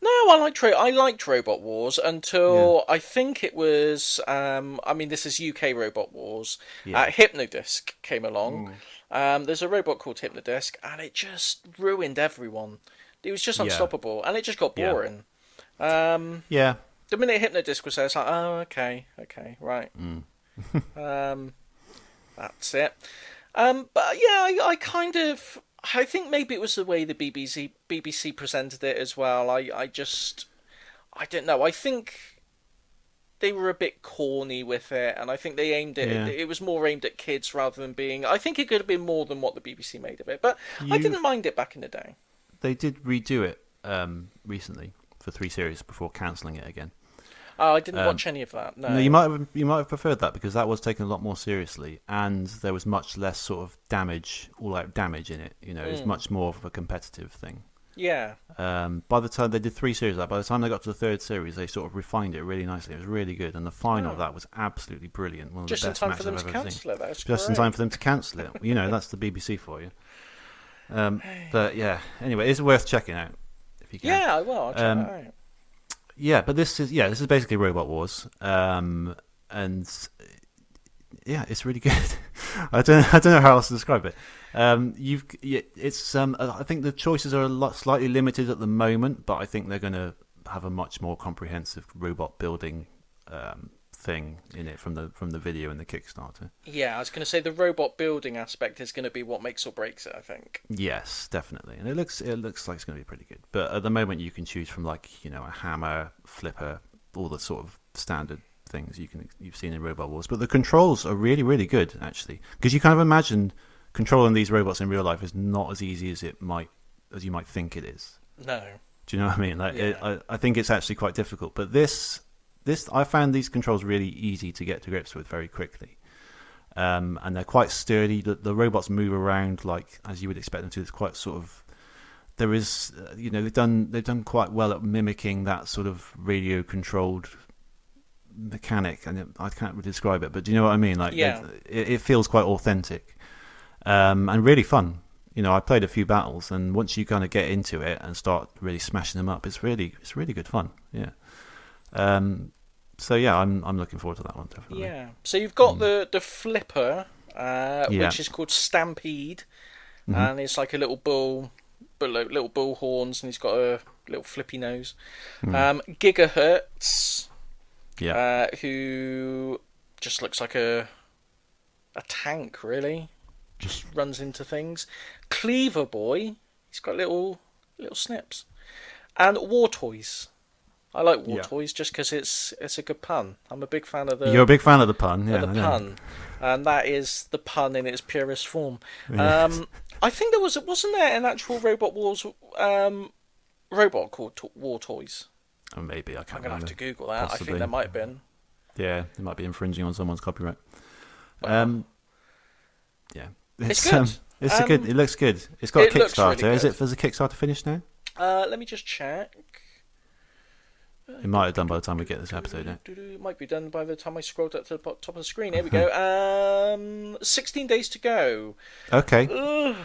Speaker 1: No, I liked Robot Wars until I think it was. I mean, this is UK Robot Wars.
Speaker 2: Yeah.
Speaker 1: Hypnodisc came along. There's a robot called Hypnodisc, and it just ruined everyone. It was just
Speaker 2: Yeah.
Speaker 1: unstoppable, and it just got
Speaker 2: Yeah.
Speaker 1: boring.
Speaker 2: Yeah.
Speaker 1: The minute Hypnodisc was there, it's like, oh, okay, right. That's it. But yeah, I kind of. I think maybe it was the way the BBC presented it as well. I don't know. I think they were a bit corny with it, and I think they aimed it.
Speaker 2: Yeah.
Speaker 1: It was more aimed at kids rather than being. I think it could have been more than what the BBC made of it, but I didn't mind it back in the day.
Speaker 2: They did redo it recently for 3 series before cancelling it again.
Speaker 1: Oh, I didn't watch any of that. No.
Speaker 2: No, you might have preferred that because that was taken a lot more seriously, and there was much less sort of all-out damage in it. You know, it's much more of a competitive thing.
Speaker 1: Yeah.
Speaker 2: By the time they did 3 series of that, by the time they got to the 3rd series, they sort of refined it really nicely. It was really good, and the final of that was absolutely brilliant. One of
Speaker 1: Just
Speaker 2: the
Speaker 1: in
Speaker 2: best
Speaker 1: time
Speaker 2: matches
Speaker 1: for them
Speaker 2: I've
Speaker 1: to
Speaker 2: ever
Speaker 1: cancel
Speaker 2: seen.
Speaker 1: it. That's
Speaker 2: Just in
Speaker 1: great.
Speaker 2: time for them to cancel it. You know, that's the BBC for you. But yeah, anyway, it's worth checking out if you can.
Speaker 1: Yeah, I will. I'll check that out.
Speaker 2: Yeah, but this is basically Robot Wars, and yeah, it's really good. I don't know how else to describe it. I think the choices are slightly limited at the moment, but I think they're going to have a much more comprehensive robot building thing in it from the video and the Kickstarter.
Speaker 1: Yeah, I was going to say the robot building aspect is going to be what makes or breaks it, I think.
Speaker 2: Yes, definitely, and it looks like it's going to be pretty good. But at the moment, you can choose from a hammer, flipper, all the sort of standard things you've seen in Robot Wars. But the controls are really, really good actually, because you kind of imagine controlling these robots in real life is not as easy as you might think it is.
Speaker 1: No.
Speaker 2: Do you know what I mean?
Speaker 1: Yeah.
Speaker 2: I think it's actually quite difficult. But this I found these controls really easy to get to grips with very quickly. And they're quite sturdy. The robots move around like as you would expect them to. It's quite sort of there is they've done quite well at mimicking that sort of radio controlled mechanic, and I can't really describe it, but do you know what I mean? Like,
Speaker 1: yeah,
Speaker 2: it feels quite authentic and really fun. I played a few battles, and once you kind of get into it and start really smashing them up, it's really good fun. Yeah. So yeah, I'm looking forward to that one definitely.
Speaker 1: Yeah. So you've got the flipper, which is called Stampede, and it's like a little bull, little bull horns, and he's got a little flippy nose. Gigahertz, who just looks like a tank, really. Just runs into things. Cleaver Boy, he's got little snips, and War Toys. I like War Toys just because it's a good pun. I'm a big fan of the.
Speaker 2: You're a big fan of the pun, yeah.
Speaker 1: The pun, and that is the pun in its purest form.
Speaker 2: Yes.
Speaker 1: I think wasn't there an actual Robot Wars robot called War Toys?
Speaker 2: Oh, maybe I can't.
Speaker 1: I'm gonna
Speaker 2: remember.
Speaker 1: have to Google that.
Speaker 2: Possibly.
Speaker 1: I think there might have been.
Speaker 2: Yeah, it might be infringing on someone's copyright. Yeah,
Speaker 1: it's good.
Speaker 2: It looks good. It's got a Kickstarter.
Speaker 1: Really
Speaker 2: Is it? Has the Kickstarter finished now?
Speaker 1: Let me just check.
Speaker 2: It might have done by the time we get this episode out.
Speaker 1: It might be done by the time I scrolled up to the top of the screen. Here we go. 16 days to go.
Speaker 2: Okay.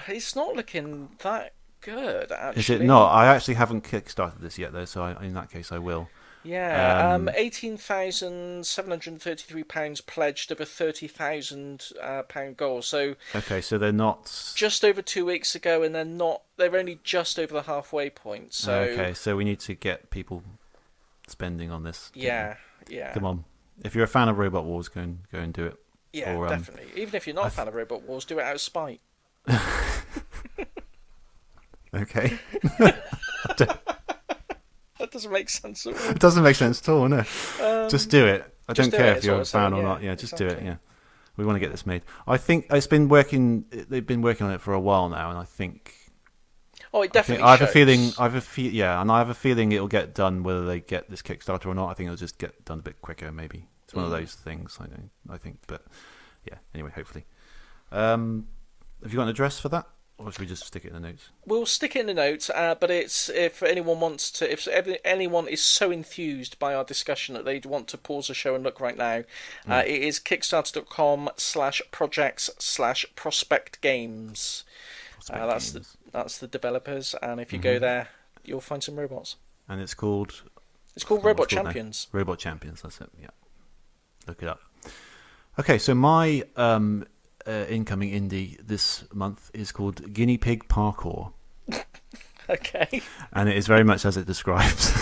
Speaker 1: It's not looking that good, actually.
Speaker 2: Is it not? I actually haven't kickstarted this yet, though, so in that case I will.
Speaker 1: Yeah, £18,733 pledged of a £30,000 goal. So
Speaker 2: okay, so they're not
Speaker 1: just over 2 weeks ago, and they're only just over the halfway point. So
Speaker 2: okay, so we need to get people spending on this.
Speaker 1: Yeah.
Speaker 2: Come on, if you're a fan of Robot Wars, go and do it.
Speaker 1: Yeah, definitely. Even if you're not a fan of Robot Wars, do it out of spite.
Speaker 2: Okay.
Speaker 1: That doesn't make sense at all.
Speaker 2: It doesn't make sense at all, no. Just do it. I don't care if you're a fan or not. Yeah, just do it. Yeah, we want to get this made. I think it's been working. They've been working on it for a while now, and I think.
Speaker 1: Oh, it definitely.
Speaker 2: I have a feeling. And I have a feeling it'll get done whether they get this Kickstarter or not. I think it'll just get done a bit quicker. Maybe it's one of those things. I think, but yeah. Anyway, hopefully. Have you got an address for that, or should we just stick it in the notes?
Speaker 1: We'll stick it in the notes, but it's if anyone wants to, if anyone is so enthused by our discussion that they'd want to pause the show and look right now, it is kickstarter.com/projects/prospect games. That's the developers, and if you go there, you'll find some robots.
Speaker 2: And it's called
Speaker 1: Robot Champions.
Speaker 2: Robot Champions. That's it. Yeah, look it up. Okay, so my incoming indie this month is called Guinea Pig Parkour.
Speaker 1: Okay.
Speaker 2: And it is very much as it describes.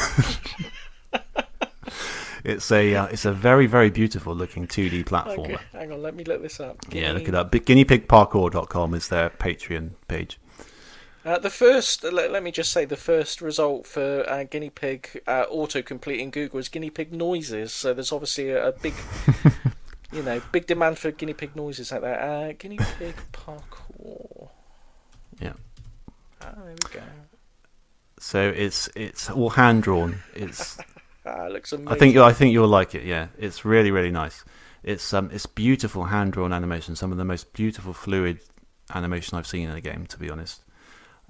Speaker 2: It's a very, very beautiful looking 2D platformer.
Speaker 1: Okay, hang on, let me look this up.
Speaker 2: Yeah, look it up. GuineaPigParkour.com is their Patreon page.
Speaker 1: Let me just say, the first result for Guinea Pig autocomplete in Google is Guinea Pig noises. So there's obviously a big, big demand for Guinea Pig noises out there. Guinea Pig Parkour.
Speaker 2: Yeah.
Speaker 1: There we go.
Speaker 2: So it's all hand drawn. It's.
Speaker 1: It looks amazing.
Speaker 2: I think you'll like it. Yeah, it's really, really nice. It's beautiful hand drawn animation. Some of the most beautiful fluid animation I've seen in a game, to be honest.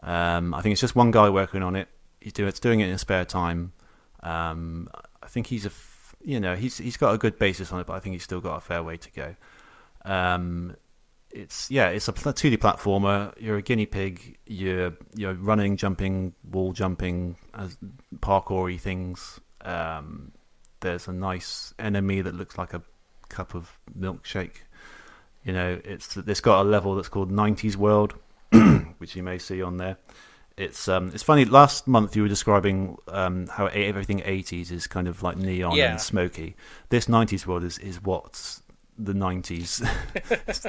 Speaker 2: I think it's just one guy working on it. He's doing it in his spare time. I think he's got a good basis on it, but I think he's still got a fair way to go. It's a 2D platformer. You're a guinea pig. You're running, jumping, wall jumping, parkour-y things. There's a nice enemy that looks like a cup of milkshake. It's got a level that's called 90s World, which you may see on there. It's funny. Last month you were describing how everything 80s is kind of like neon and smoky. This 90s World is what's the 90s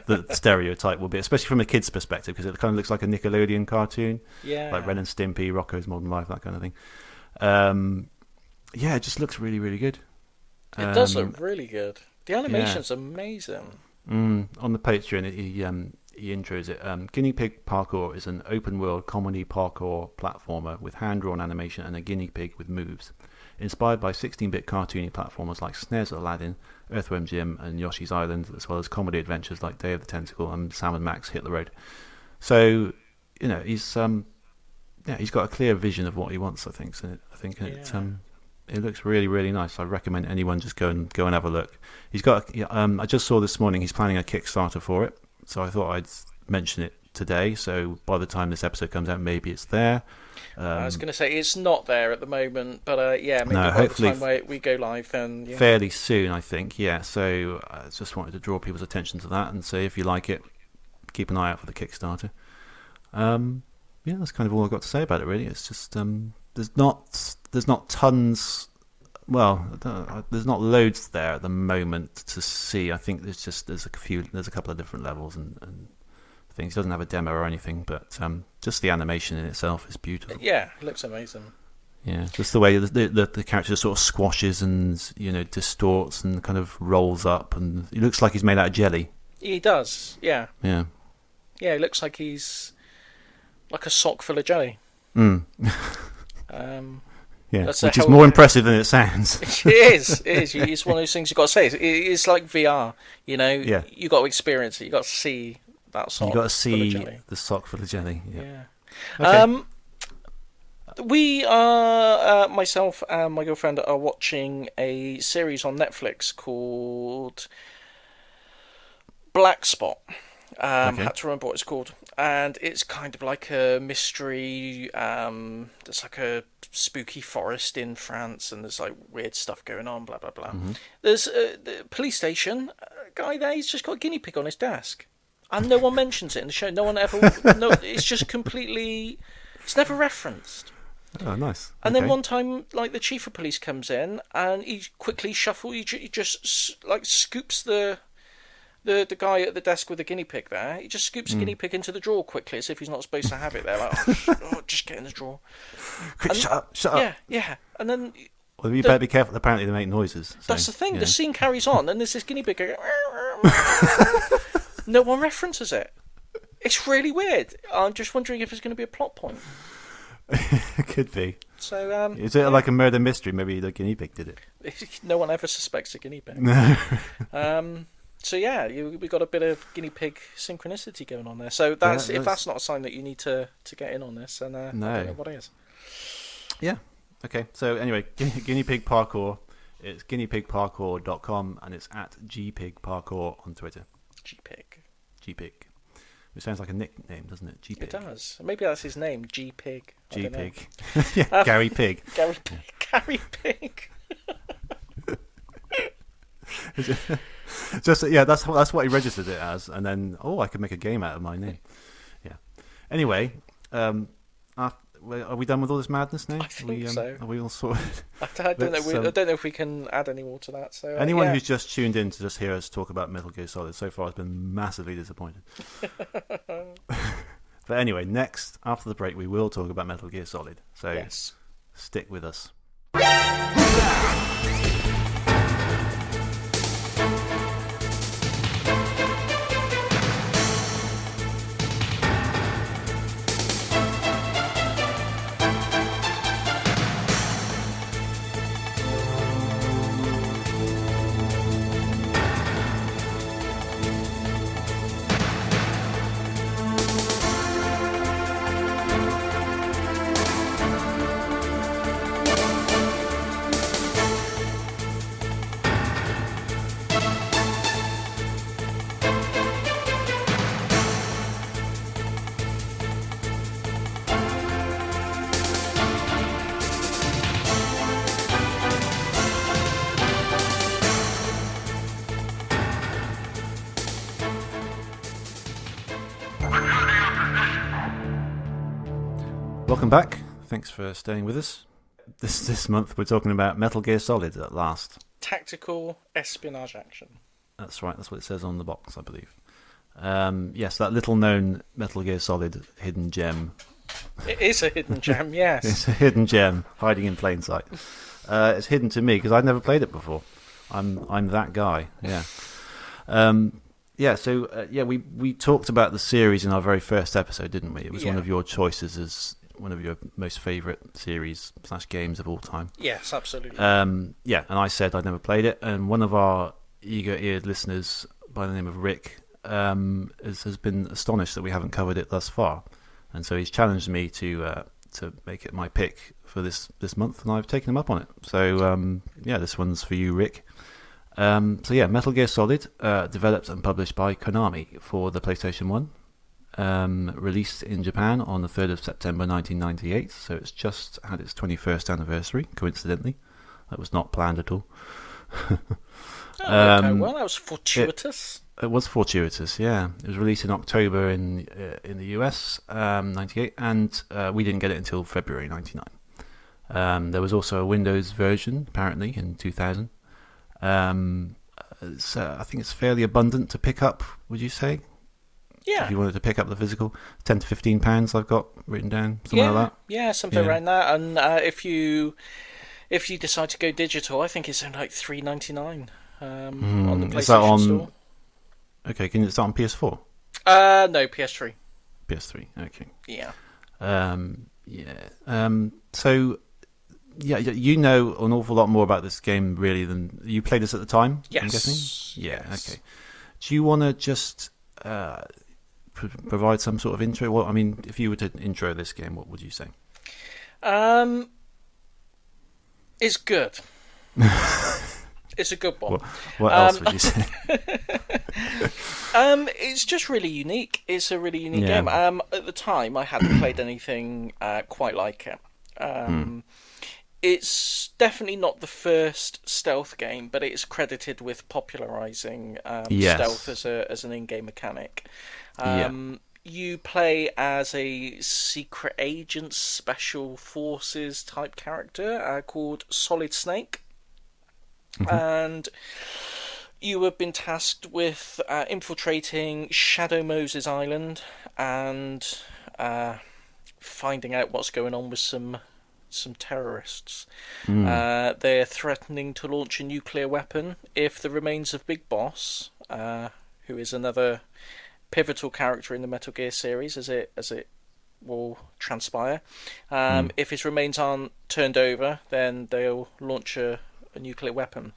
Speaker 2: the stereotype will be, especially from a kid's perspective, because it kind of looks like a Nickelodeon cartoon, like Ren and Stimpy, Rocko's Modern Life, that kind of thing. It just looks really, really good.
Speaker 1: It does look really good. The animation's amazing.
Speaker 2: On the Patreon, he intros it. Guinea Pig Parkour is an open-world comedy parkour platformer with hand-drawn animation and a guinea pig with moves. Inspired by 16-bit cartoony platformers like SNES Aladdin, Earthworm Jim, and Yoshi's Island, as well as comedy adventures like Day of the Tentacle and Sam and Max Hit the Road. So, he's got a clear vision of what he wants. I think it looks really, really nice. I recommend anyone just go and have a look. He's got. I just saw this morning he's planning a Kickstarter for it, so I thought I'd mention it today. So by the time this episode comes out, maybe it's there.
Speaker 1: I was going to say it's not there at the moment, but maybe by
Speaker 2: hopefully
Speaker 1: the time we go live, then
Speaker 2: fairly soon, I think. Yeah. So I just wanted to draw people's attention to that and say if you like it, keep an eye out for the Kickstarter. That's kind of all I've got to say about it. Really, it's just there's not tons. Well, there's not loads there at the moment to see. I think there's a couple of different levels and things. It doesn't have a demo or anything, but just the animation in itself is beautiful.
Speaker 1: Yeah, it looks amazing.
Speaker 2: Yeah, just the way the character sort of squashes and distorts and kind of rolls up, and it looks like he's made out of jelly.
Speaker 1: He does. Yeah.
Speaker 2: Yeah.
Speaker 1: Yeah, it looks like he's like a sock full of jelly.
Speaker 2: Yeah, which is more impressive than it sounds.
Speaker 1: It is. It's one of those things you've got to say. It's like VR,
Speaker 2: Yeah.
Speaker 1: You've got to experience it. You've got to see that sock.
Speaker 2: You've got to see
Speaker 1: full of jelly.
Speaker 2: the sock full of jelly.
Speaker 1: Yeah.
Speaker 2: Okay.
Speaker 1: We are, myself and my girlfriend are watching a series on Netflix called Black Spot. Had to remember what it's called, and it's kind of like a mystery. There's like a spooky forest in France, and there's like weird stuff going on. Blah blah blah. Mm-hmm. There's the police station guy there. He's just got a guinea pig on his desk, and no one mentions it in the show. No one ever. No, it's just completely. It's never referenced.
Speaker 2: Oh, nice.
Speaker 1: And then one time, like the chief of police comes in, and he quickly shuffles. He just like scoops the guy at the desk with the guinea pig there. He just scoops the guinea pig into the drawer quickly, as if he's not supposed to have it there. Like, just get in the drawer.
Speaker 2: Quick, shut up.
Speaker 1: Yeah. And then...
Speaker 2: Well, you better be careful. Apparently they make noises. So,
Speaker 1: that's the thing. Yeah. The scene carries on, and there's this guinea pig going... No one references it. It's really weird. I'm just wondering if there's going to be a plot point.
Speaker 2: It could be.
Speaker 1: So,
Speaker 2: is it like a murder mystery? Maybe the guinea pig did it.
Speaker 1: No one ever suspects a guinea pig.
Speaker 2: No.
Speaker 1: So yeah, we got a bit of guinea pig synchronicity going on there. So that's
Speaker 2: Yeah,
Speaker 1: if that's not a sign that you need to get in on this, then I don't know what is.
Speaker 2: Yeah. Okay. So anyway, Guinea Pig Parkour. It's guineapigparkour.com and it's at gpigparkour on Twitter.
Speaker 1: Gpig.
Speaker 2: Gpig. It sounds like a nickname, doesn't it? Gpig.
Speaker 1: It does. Maybe that's his name, Gpig.
Speaker 2: Gpig. Yeah, Gary Pig.
Speaker 1: Gary Pig.
Speaker 2: Just yeah, that's what he registered it as, and then I could make a game out of my name. Yeah. Anyway, are we done with all this madness now?
Speaker 1: I think so.
Speaker 2: Are we all sorted?
Speaker 1: I don't know if we can add any more to that. So
Speaker 2: anyone who's just tuned in to just hear us talk about Metal Gear Solid so far has been massively disappointed. But anyway, next after the break, we will talk about Metal Gear Solid. So
Speaker 1: yes.
Speaker 2: Stick with us. Welcome back. Thanks for staying with us. This month we're talking about Metal Gear Solid at last.
Speaker 1: Tactical espionage action.
Speaker 2: That's right, that's what it says on the box, I believe. Yes, that little known Metal Gear Solid hidden gem.
Speaker 1: It is a hidden gem, yes.
Speaker 2: It's a hidden gem hiding in plain sight. It's hidden to me because I'd never played it before. I'm that guy, yeah. We talked about the series in our very first episode, didn't we? It was one of your choices as one of your most favourite series / games of all time.
Speaker 1: Yes, absolutely.
Speaker 2: And I said I'd never played it, and one of our eager-eared listeners by the name of Rick has been astonished that we haven't covered it thus far, and so he's challenged me to make it my pick for this month, and I've taken him up on it. So this one's for you, Rick. Metal Gear Solid, developed and published by Konami for the PlayStation 1. Released in Japan on the 3rd of September 1998, so it's just had its 21st anniversary, coincidentally. That was not planned at all.
Speaker 1: That was fortuitous.
Speaker 2: It was fortuitous, yeah. It was released in October in the US, 98, and we didn't get it until February 99. There was also a Windows version, apparently, in 2000. So I think it's fairly abundant to pick up, would you say?
Speaker 1: Yeah.
Speaker 2: If you wanted to pick up the physical, £10 to £15 I've got written down, something like that.
Speaker 1: Yeah, something around that. And if you decide to go digital, I think it's only like $3.99 on the PlayStation Store.
Speaker 2: Okay, can it start on PS4?
Speaker 1: No, PS3.
Speaker 2: PS3, okay.
Speaker 1: Yeah.
Speaker 2: So, you know an awful lot more about this game really than you played this at the time.
Speaker 1: Yes.
Speaker 2: I'm guessing. Yeah.
Speaker 1: Yes.
Speaker 2: Okay. Do you want to just provide some sort of intro? Well, I mean, if you were to intro this game, what would you say?
Speaker 1: It's good. It's a good one.
Speaker 2: What else would you say?
Speaker 1: It's just really unique. It's a really unique game. At the time, I hadn't played anything quite like it. It's definitely not the first stealth game, but it's credited with popularising stealth as an in-game mechanic. You play as a secret agent, special forces type character called Solid Snake. And you have been tasked with infiltrating Shadow Moses Island and finding out what's going on with some terrorists. They're threatening to launch a nuclear weapon if the remains of Big Boss, who is another pivotal character in the Metal Gear series, as it will transpire. If his remains aren't turned over, then they'll launch a nuclear weapon.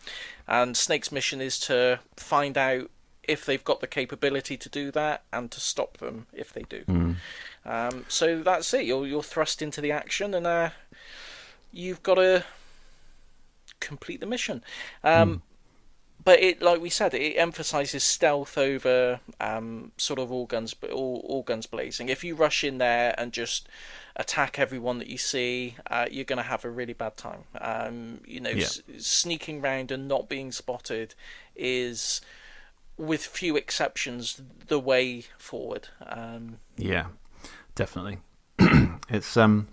Speaker 1: And Snake's mission is to find out if they've got the capability to do that, and to stop them if they do.
Speaker 2: Mm.
Speaker 1: So that's it. You're thrust into the action, and you've got to complete the mission. But it, like we said, it emphasises stealth over sort of all guns blazing. If you rush in there and just attack everyone that you see, you're going to have a really bad time. Sneaking round and not being spotted is, with few exceptions, the way forward.
Speaker 2: Yeah, definitely. It's a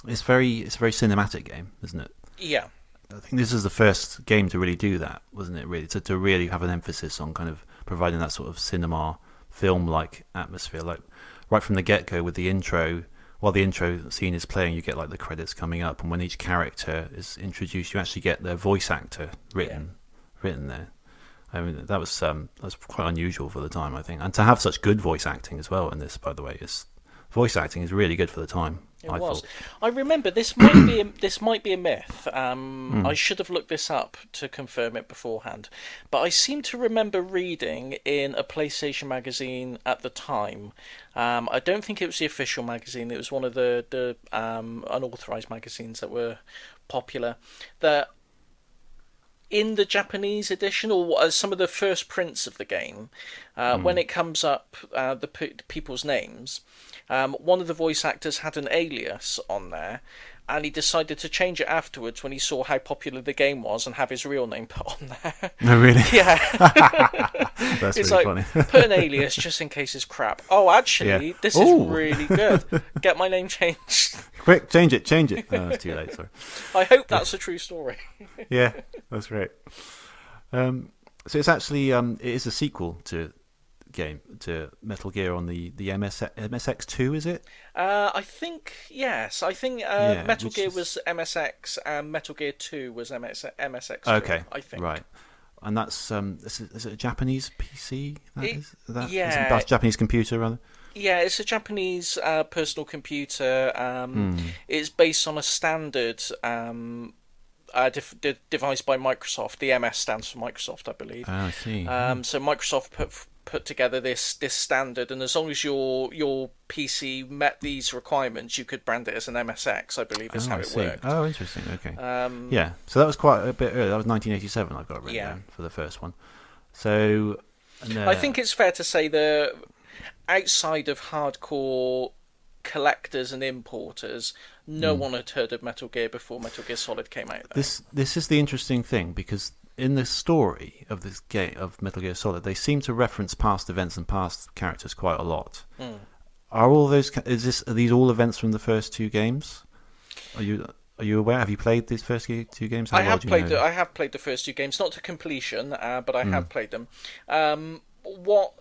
Speaker 2: very cinematic game, isn't it?
Speaker 1: Yeah.
Speaker 2: I think this is the first game to really do that, wasn't it? Really, to really have an emphasis on kind of providing that sort of cinema film-like atmosphere, like right from the get-go with the intro. While the intro scene is playing, you get like the credits coming up, and when each character is introduced, you actually get their voice actor written there. I mean, that was quite unusual for the time, I think, and to have such good voice acting as well in this. By the way, voice acting is really good for the time.
Speaker 1: It was. I remember this might be a myth. I should have looked this up to confirm it beforehand, but I seem to remember reading in a PlayStation magazine at the time. I don't think it was the official magazine. It was one of the unauthorized magazines that were popular. That in the Japanese edition, or some of the first prints of the game, when it comes up, the people's names. One of the voice actors had an alias on there, and he decided to change it afterwards when he saw how popular the game was and have his real name put on there.
Speaker 2: Oh, really?
Speaker 1: Yeah.
Speaker 2: That's
Speaker 1: it's
Speaker 2: really
Speaker 1: like,
Speaker 2: funny.
Speaker 1: put an alias just in case it's crap. Oh, actually, this is really good. Get my name changed.
Speaker 2: Quick, change it. Oh, it's too late, sorry.
Speaker 1: I hope that's a true story.
Speaker 2: Yeah, that's great. So it's actually it is a sequel to Metal Gear on the MSX2, is it?
Speaker 1: I think yes. I think Metal Gear was MSX and Metal Gear 2 was MSX2.
Speaker 2: Okay,
Speaker 1: I think. Right.
Speaker 2: And that's is it a Japanese PC?
Speaker 1: Yeah,
Speaker 2: that's a Japanese computer rather.
Speaker 1: Yeah, it's a Japanese personal computer. It's based on a standard device by Microsoft. The MS stands for Microsoft, I believe.
Speaker 2: Oh, I see.
Speaker 1: So Microsoft put together this standard, and as long as your PC met these requirements, you could brand it as an MSX, I believe is how it worked.
Speaker 2: Oh, interesting. Okay. Yeah, so that was quite a bit early. That was 1987, I've got written down for the first one. So
Speaker 1: I think it's fair to say that outside of hardcore collectors and importers, no one had heard of Metal Gear before Metal Gear Solid came out.
Speaker 2: This is the interesting thing, because in the story of this game of Metal Gear Solid, they seem to reference past events and past characters quite a lot. Are all those? Are these all events from the first two games? Are you aware? Have you played these first two games?
Speaker 1: I have played the first two games, not to completion, but I have played them. What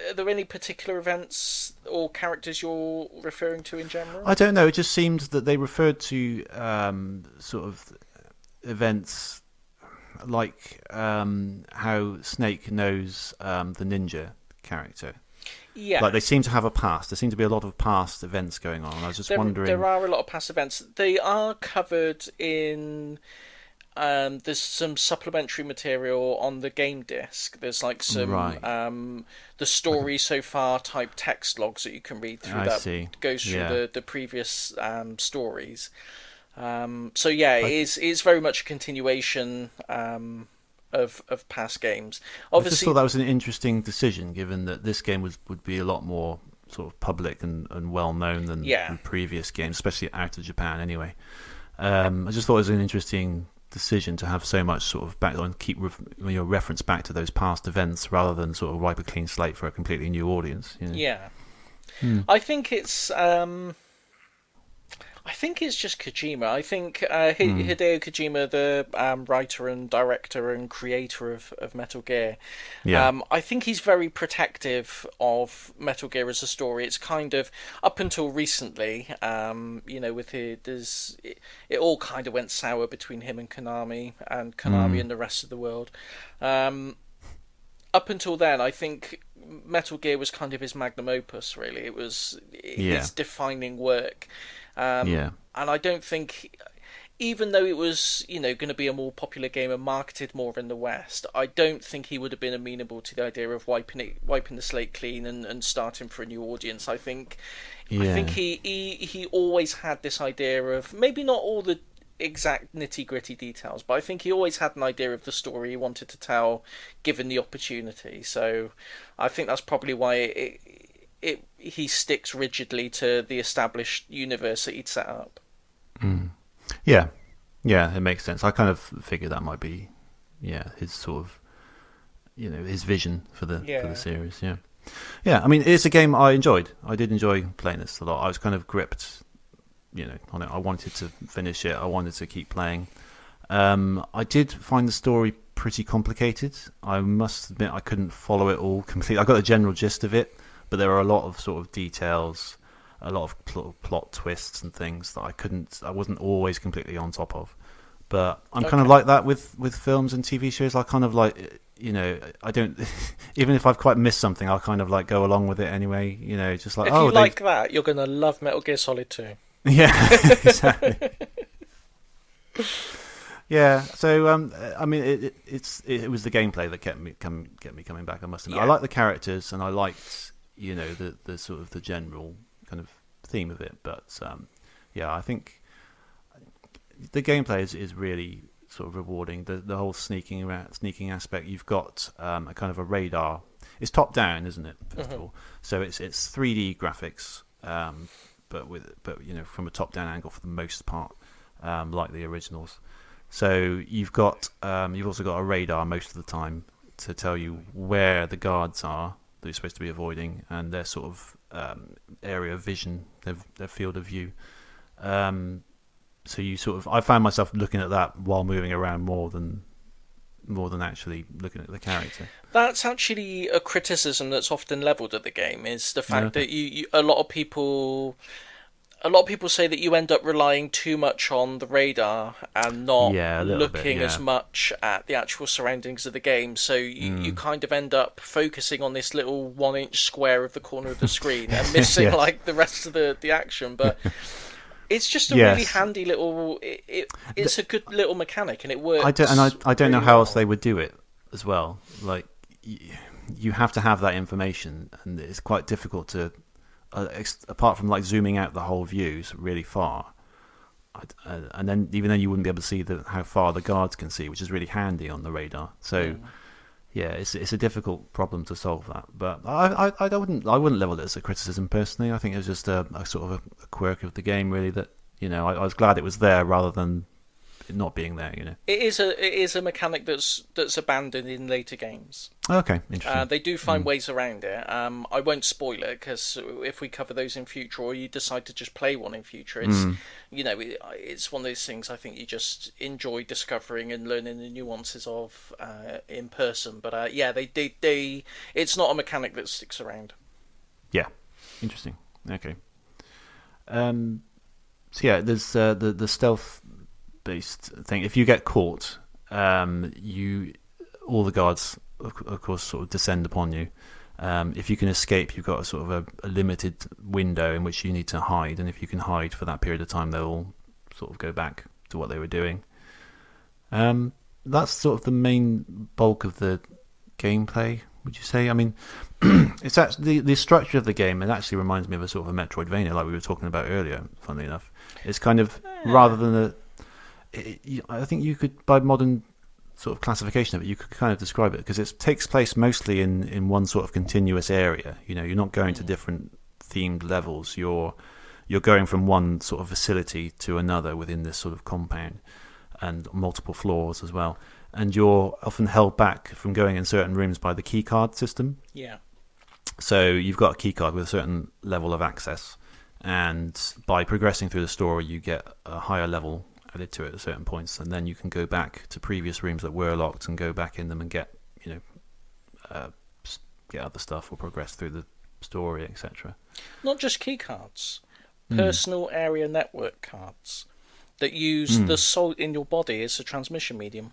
Speaker 1: are there any particular events or characters you're referring to in general?
Speaker 2: I don't know. It just seemed that they referred to sort of events like how Snake knows the ninja character.
Speaker 1: Yeah.
Speaker 2: Like they seem to have a past. There seem to be a lot of past events going on. I was just wondering.
Speaker 1: There are a lot of past events. They are covered in. There's some supplementary material on the game disc. There's like some the story so far type text logs that you can read through. Goes through the previous stories. So yeah, it is very much a continuation of past games. Obviously, I just
Speaker 2: thought that was an interesting decision, given that this game would be a lot more sort of public and well known than previous games, especially out of Japan. Anyway, I just thought it was an interesting decision to have so much sort of back on, keep reference back to those past events rather than sort of wipe a clean slate for a completely new audience. You know?
Speaker 1: Yeah, I think it's. I think it's just Kojima. I think Hideo Kojima, the writer and director and creator of Metal Gear, I think he's very protective of Metal Gear as a story. It's kind of, up until recently, with it all kind of went sour between him and Konami and the rest of the world. Up until then, I think Metal Gear was kind of his magnum opus, really. It was his defining work. And I don't think even though it was, going to be a more popular game and marketed more in the West, I don't think he would have been amenable to the idea of wiping the slate clean and starting for a new audience. I think he always had this idea of, maybe not all the exact nitty-gritty details, but I think he always had an idea of the story he wanted to tell, given the opportunity. So I think that's probably why he sticks rigidly to the established universe that he'd set up.
Speaker 2: Yeah, it makes sense. I kind of figured that might be, his sort of, his vision for the series. Yeah. I mean, it's a game I enjoyed. I did enjoy playing this a lot. I was kind of gripped, on it. I wanted to finish it. I wanted to keep playing. I did find the story pretty complicated. I must admit, I couldn't follow it all completely. I got the general gist of it, but there are a lot of sort of details, a lot of plot twists and things that I wasn't always completely on top of. But I'm kind of like that with films and TV shows. I kind of like, I don't, even if I've quite missed something, I'll kind of like go along with it anyway. Just like,
Speaker 1: if you like that, you're going to love Metal Gear Solid 2.
Speaker 2: Yeah, exactly. Yeah, so I mean, it was the gameplay that kept me coming back. I must admit, I liked the characters and I liked the sort of the general kind of theme of it. But I think the gameplay is really sort of rewarding. The whole sneaking aspect. You've got a kind of a radar. It's top down, isn't it? First of all, so it's 3D graphics, but from a top down angle for the most part, like the originals. So you've also got a radar most of the time to tell you where the guards are that you're supposed to be avoiding, and their sort of area of vision, their field of view. So I found myself looking at that while moving around more than actually looking at the character.
Speaker 1: That's actually a criticism that's often levelled at the game, is the fact that a lot of people say that you end up relying too much on the radar and not looking as much at the actual surroundings of the game. So you kind of end up focusing on this little 1-inch square of the corner of the screen and missing like the rest of the action. But it's just a really handy little. It's a good little mechanic, and it works.
Speaker 2: I don't know how else they would do it as well. Like you have to have that information, and it's quite difficult to. Apart from like zooming out the whole views really far, and then even then you wouldn't be able to see how far the guards can see, which is really handy on the radar. So it's a difficult problem to solve that. But I wouldn't level it as a criticism personally. I think it was just a sort of a quirk of the game, really. That I was glad it was there rather than it not being there.
Speaker 1: It is a mechanic that's abandoned in later games.
Speaker 2: Okay, interesting.
Speaker 1: They do find ways around it. I won't spoil it, because if we cover those in future, or you decide to just play one in future, it's it's one of those things I think you just enjoy discovering and learning the nuances of in person. But they it's not a mechanic that sticks around. Yeah,
Speaker 2: interesting. Okay. There's the stealth based thing. If you get caught, all the guards of course sort of descend upon you. If you can escape, you've got a sort of a limited window in which you need to hide, and if you can hide for that period of time, they'll sort of go back to what they were doing. That's sort of the main bulk of the gameplay, would you say? I mean, it's actually the structure of the game. It actually reminds me of a sort of a Metroidvania, like we were talking about earlier. Funnily enough, it's kind of rather than I think you could, by modern sort of classification of it, you could kind of describe it, because it takes place mostly in one sort of continuous area. You're not going to different themed levels. You're going from one sort of facility to another within this sort of compound, and multiple floors as well. And you're often held back from going in certain rooms by the keycard system.
Speaker 1: Yeah.
Speaker 2: So you've got a keycard with a certain level of access, and by progressing through the story, you get a higher level added to it at certain points, and then you can go back to previous rooms that were locked and go back in them and get other stuff, or progress through the story, etc.
Speaker 1: Not just key cards, personal area network cards that use the salt in your body as a transmission medium.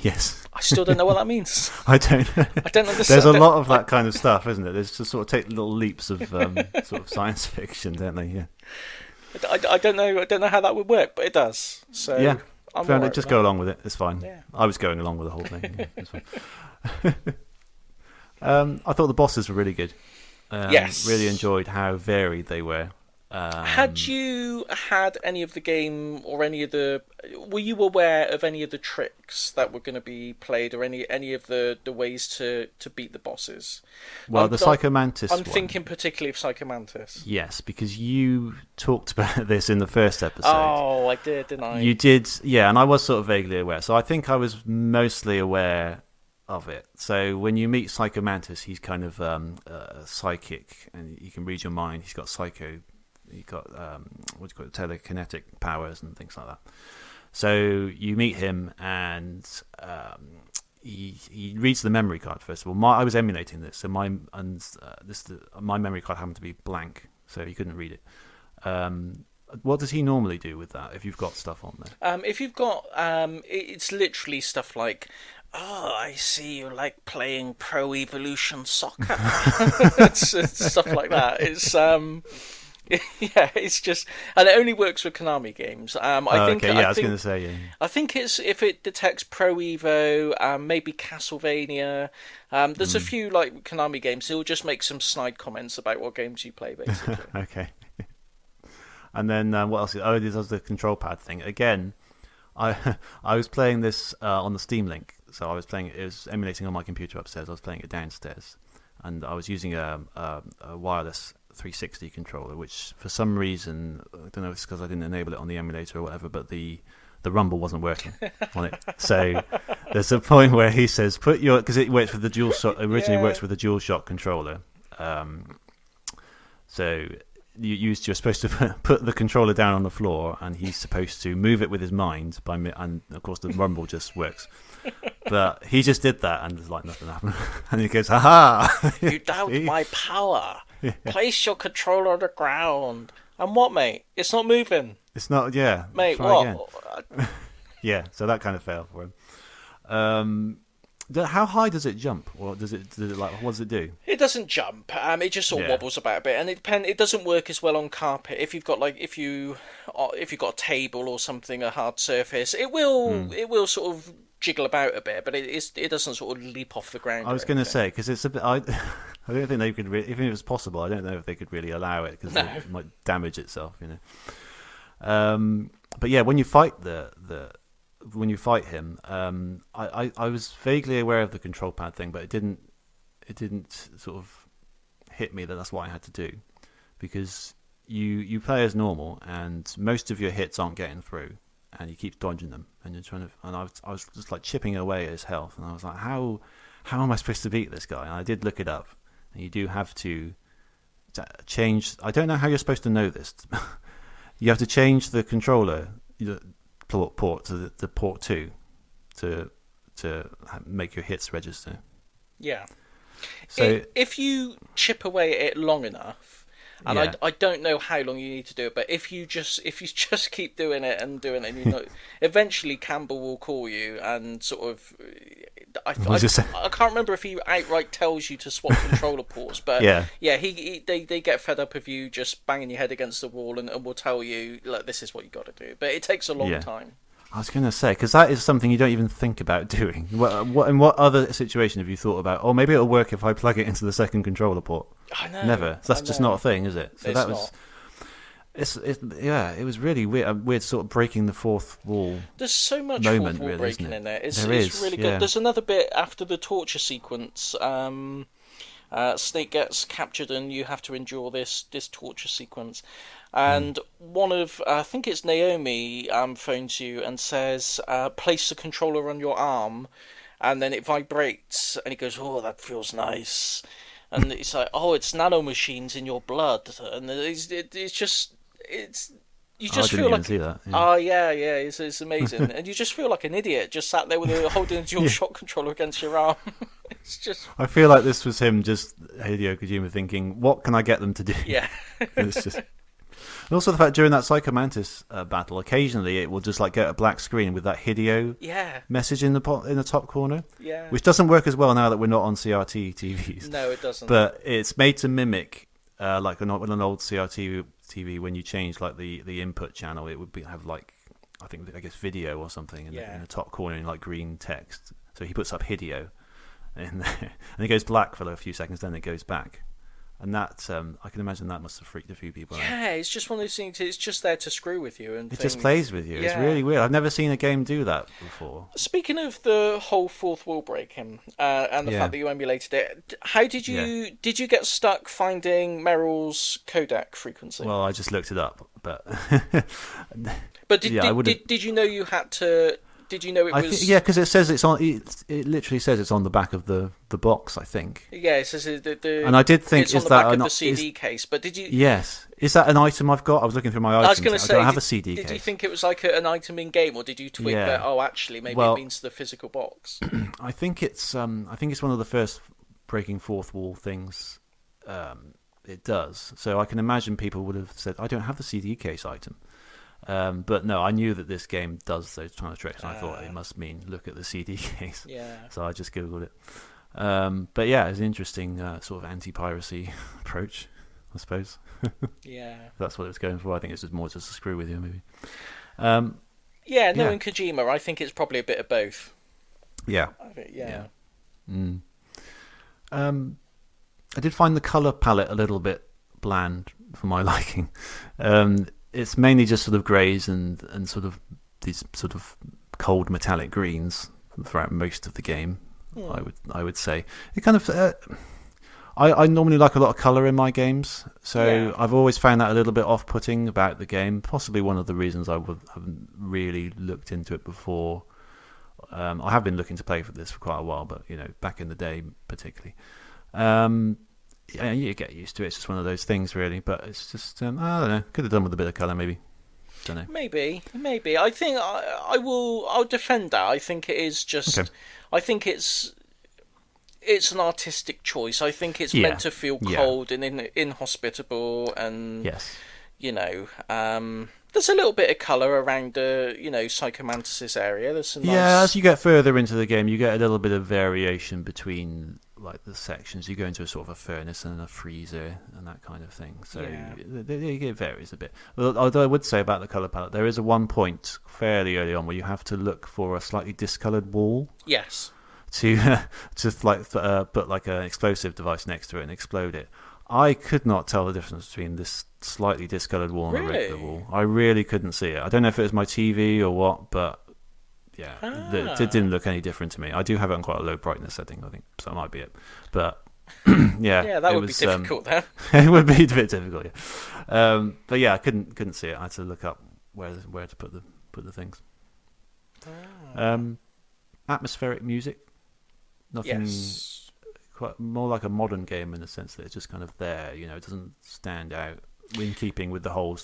Speaker 2: Yes.
Speaker 1: I still don't know what that means.
Speaker 2: I don't
Speaker 1: understand.
Speaker 2: There's a lot of that kind of stuff, isn't it? There's just sort of take little leaps of sort of science fiction, don't they? Yeah.
Speaker 1: I don't know. I don't know how that would work, but it does. So
Speaker 2: Yeah,
Speaker 1: I'm
Speaker 2: found
Speaker 1: all
Speaker 2: it.
Speaker 1: right
Speaker 2: Just
Speaker 1: with
Speaker 2: go
Speaker 1: that.
Speaker 2: along with it. It's fine.
Speaker 1: Yeah.
Speaker 2: I was going along with the whole thing. Yeah, it's fine. I thought the bosses were really good.
Speaker 1: Yes.
Speaker 2: Really enjoyed how varied they were.
Speaker 1: Had you had any of the game or any of the? Were you aware of any of the tricks that were going to be played, or any of the ways to beat the bosses?
Speaker 2: Well, the Psychomantis
Speaker 1: I'm
Speaker 2: one.
Speaker 1: thinking particularly of Psychomantis.
Speaker 2: Yes, because you talked about this in the first episode.
Speaker 1: Oh, I did, didn't I?
Speaker 2: You did, yeah, and I was sort of vaguely aware. So I think I was mostly aware of it. So when you meet Psychomantis, he's kind of psychic, and he can read your mind. He's got what do you call it, telekinetic powers and things like that. So you meet him, and he reads the memory card first of all. I was emulating this, so my memory card happened to be blank, so he couldn't read it. What does he normally do with that? If you've got stuff on there,
Speaker 1: If you've got, it's literally stuff like, oh, I see you like playing Pro Evolution Soccer. it's stuff like that. It's yeah, it's just, and it only works with Konami games. I think.
Speaker 2: Okay, yeah, I was
Speaker 1: think,
Speaker 2: going to say, yeah.
Speaker 1: I think it's if it detects Pro Evo, maybe Castlevania. There's a few like Konami games. It'll just make some snide comments about what games you play, basically.
Speaker 2: Okay. And then what else? Oh, this was the control pad thing again. I was playing this on the Steam Link, so I was playing. It was emulating on my computer upstairs. I was playing it downstairs, and I was using a wireless 360 controller, which for some reason, I don't know if it's because I didn't enable it on the emulator or whatever, but the rumble wasn't working on it. So there's a point where he says, "Put your," because it works with the originally works with the DualShock controller. So you're supposed to put the controller down on the floor, and he's supposed to move it with his mind and of course the rumble just works. But he just did that, and there's like nothing happened. And he goes, "Ha!
Speaker 1: You doubt my power. Place your controller on the ground." And what, mate? It's not moving.
Speaker 2: It's not. Yeah,
Speaker 1: Mate,
Speaker 2: try
Speaker 1: what?
Speaker 2: again. Yeah, so that kind of failed for him. How high does it jump, or does it like what does it do?
Speaker 1: It doesn't jump. It just sort of wobbles about a bit, and it doesn't work as well on carpet. If you've got like if you've got a table or something, a hard surface, it will sort of jiggle about a bit, but it doesn't sort of leap off the ground.
Speaker 2: I was going to say, because it's a bit. I don't think they could. Even if it was possible, I don't know if they could really allow it, because it might damage itself, you know. But yeah, when you fight when you fight him, I was vaguely aware of the control pad thing, but it didn't sort of hit me that that's what I had to do, because you play as normal, and most of your hits aren't getting through, and you keep dodging them, and you're trying to. And I was just like chipping away at his health, and I was like, how am I supposed to beat this guy? And I did look it up, and you do have to change. I don't know how you're supposed to know this. You have to change the controller port to the port 2 to make your hits register.
Speaker 1: Yeah.
Speaker 2: So
Speaker 1: if you chip away at it long enough, and I don't know how long you need to do it, but if you just keep doing it, you know, eventually Campbell will call you and sort of. I can't remember if he outright tells you to swap controller ports, but they get fed up of you just banging your head against the wall, and will tell you, look, this is what you got to do. But it takes a long time.
Speaker 2: I was going to say, because that is something you don't even think about doing. In what other situation have you thought about? Oh, maybe it'll work if I plug it into the second controller port.
Speaker 1: I know.
Speaker 2: Never. That's just not a thing, is it? So
Speaker 1: it's
Speaker 2: that was. It was really weird sort of breaking the fourth wall.
Speaker 1: There's so much
Speaker 2: moment,
Speaker 1: fourth wall
Speaker 2: really,
Speaker 1: breaking
Speaker 2: isn't it?
Speaker 1: in there. It's really good.
Speaker 2: Yeah.
Speaker 1: There's another bit after the torture sequence. Snake gets captured, and you have to endure this torture sequence. And one of, I think it's Naomi, phones you and says, place the controller on your arm, and then it vibrates, and he goes, oh, that feels nice. And it's like, oh, it's nanomachines in your blood, and it's just. You just feel like
Speaker 2: see that. Yeah.
Speaker 1: Oh yeah, it's amazing, and you just feel like an idiot, just sat there with holding a dual shock controller against your arm. It's just.
Speaker 2: I feel like this was him, just Hideo Kojima thinking, "What can I get them to do?"
Speaker 1: Yeah.
Speaker 2: It's just. And also the fact during that Psychomantis battle, occasionally it will just like get a black screen with that Hideo message in the top corner.
Speaker 1: Yeah.
Speaker 2: Which doesn't work as well now that we're not on CRT TVs.
Speaker 1: No, it doesn't.
Speaker 2: But it's made to mimic. Like an old CRT TV, when you change like the input channel, it would have like I guess video or something in the top corner in like green text. So he puts up Hideo in there, and it goes black for like a few seconds, then it goes back. And that, I can imagine that must have freaked a few people out.
Speaker 1: Yeah, it's just one of those things. It's just there to screw with you, and
Speaker 2: it just plays with you. Yeah. It's really weird. I've never seen a game do that before.
Speaker 1: Speaking of the whole fourth wall breaking and the fact that you emulated it, how did you get stuck finding Meryl's codec frequency?
Speaker 2: Well, I just looked it up, but
Speaker 1: did you know you had to? Did you know it was?
Speaker 2: Because it says it's on. It literally says it's on the back of the box, I think.
Speaker 1: Yeah, it says
Speaker 2: and I did think
Speaker 1: it's on the back of the CD case. But did you?
Speaker 2: Yes. Is that an item I've got? I was looking through my items.
Speaker 1: I was going to say,
Speaker 2: I have a CD case.
Speaker 1: Did you think it was like an item in game, or did you twig that? Oh, actually, maybe it means the physical box.
Speaker 2: I think it's one of the first breaking fourth wall things. It does. So I can imagine people would have said, "I don't have the CD case item." But no, I knew that this game does those kind of tricks, and I thought it must mean look at the CD case.
Speaker 1: Yeah.
Speaker 2: So I just googled it. But yeah, it's an interesting sort of anti-piracy approach, I suppose.
Speaker 1: Yeah.
Speaker 2: That's what it was going for. I think it's just more just to screw with you, maybe.
Speaker 1: Knowing Kojima, I think it's probably a bit of both.
Speaker 2: Yeah.
Speaker 1: Yeah.
Speaker 2: Mm. I did find the colour palette a little bit bland for my liking. It's mainly just sort of greys and sort of these sort of cold metallic greens throughout most of the game. I would say it kind of. I normally like a lot of colour in my games, so I've always found that a little bit off-putting about the game. Possibly one of the reasons I haven't really looked into it before. I have been looking to play for this for quite a while, but back in the day particularly. You get used to it. It's just one of those things, really. But it's just I don't know. Could have done with a bit of colour, maybe. Don't know.
Speaker 1: Maybe. I think I'll defend that. I think it is just. Okay. I think it's an artistic choice. I think it's meant to feel cold and inhospitable, and
Speaker 2: yes,
Speaker 1: there's a little bit of colour around the Psychomantis area. There's some
Speaker 2: as you get further into the game, you get a little bit of variation between like the sections. You go into a sort of a furnace and a freezer and that kind of thing. So it varies a bit. Although I would say about the colour palette, there is one point fairly early on where you have to look for a slightly discoloured wall.
Speaker 1: Yes.
Speaker 2: To just put like an explosive device next to it and explode it. I could not tell the difference between this slightly discoloured wall and a regular wall. I really couldn't see it. I don't know if it was my TV or what, but it didn't look any different to me. I do have it on quite a low brightness setting, I think, so that might be it. But
Speaker 1: that would be difficult then.
Speaker 2: It would be a bit difficult, yeah. But yeah, I couldn't see it. I had to look up where to put the things. Atmospheric music. Nothing. Quite more like a modern game in the sense that it's just kind of there. It doesn't stand out in keeping with the whole,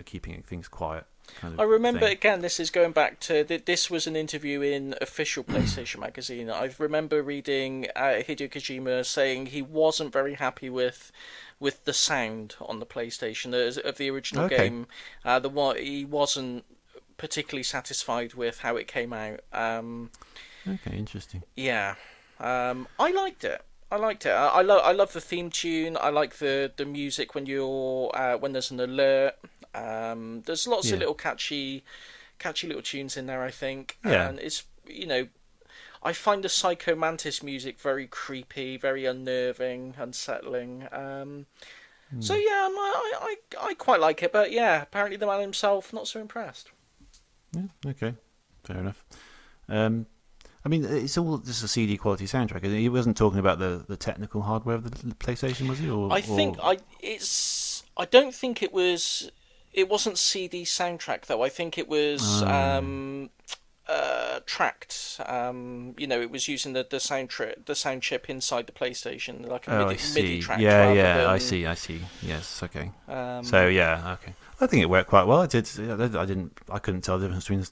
Speaker 2: keeping things quiet. Kind of
Speaker 1: I remember
Speaker 2: thing.
Speaker 1: Again. This is going back to this was an interview in official PlayStation magazine. I remember reading Hideo Kojima saying he wasn't very happy with the sound on the PlayStation of the original game. He wasn't particularly satisfied with how it came out.
Speaker 2: Okay, interesting.
Speaker 1: Yeah. I liked it. I love the theme tune. I like the music when when there's an alert. There's lots of little catchy little tunes in there, I think.
Speaker 2: Yeah.
Speaker 1: And it's I find the Psychomantis music very creepy, very unnerving, unsettling. So yeah, I quite like it, but yeah, apparently the man himself not so impressed.
Speaker 2: Yeah. Okay. Fair enough. I mean, it's all just a CD quality soundtrack. He wasn't talking about the technical hardware of the PlayStation, was he?
Speaker 1: I don't think it was. It wasn't CD soundtrack though. I think it was tracked. It was using the sound chip inside the PlayStation, like a MIDI track.
Speaker 2: Yeah. I see. Yes. Okay. Okay. I think it worked quite well. I couldn't tell the difference between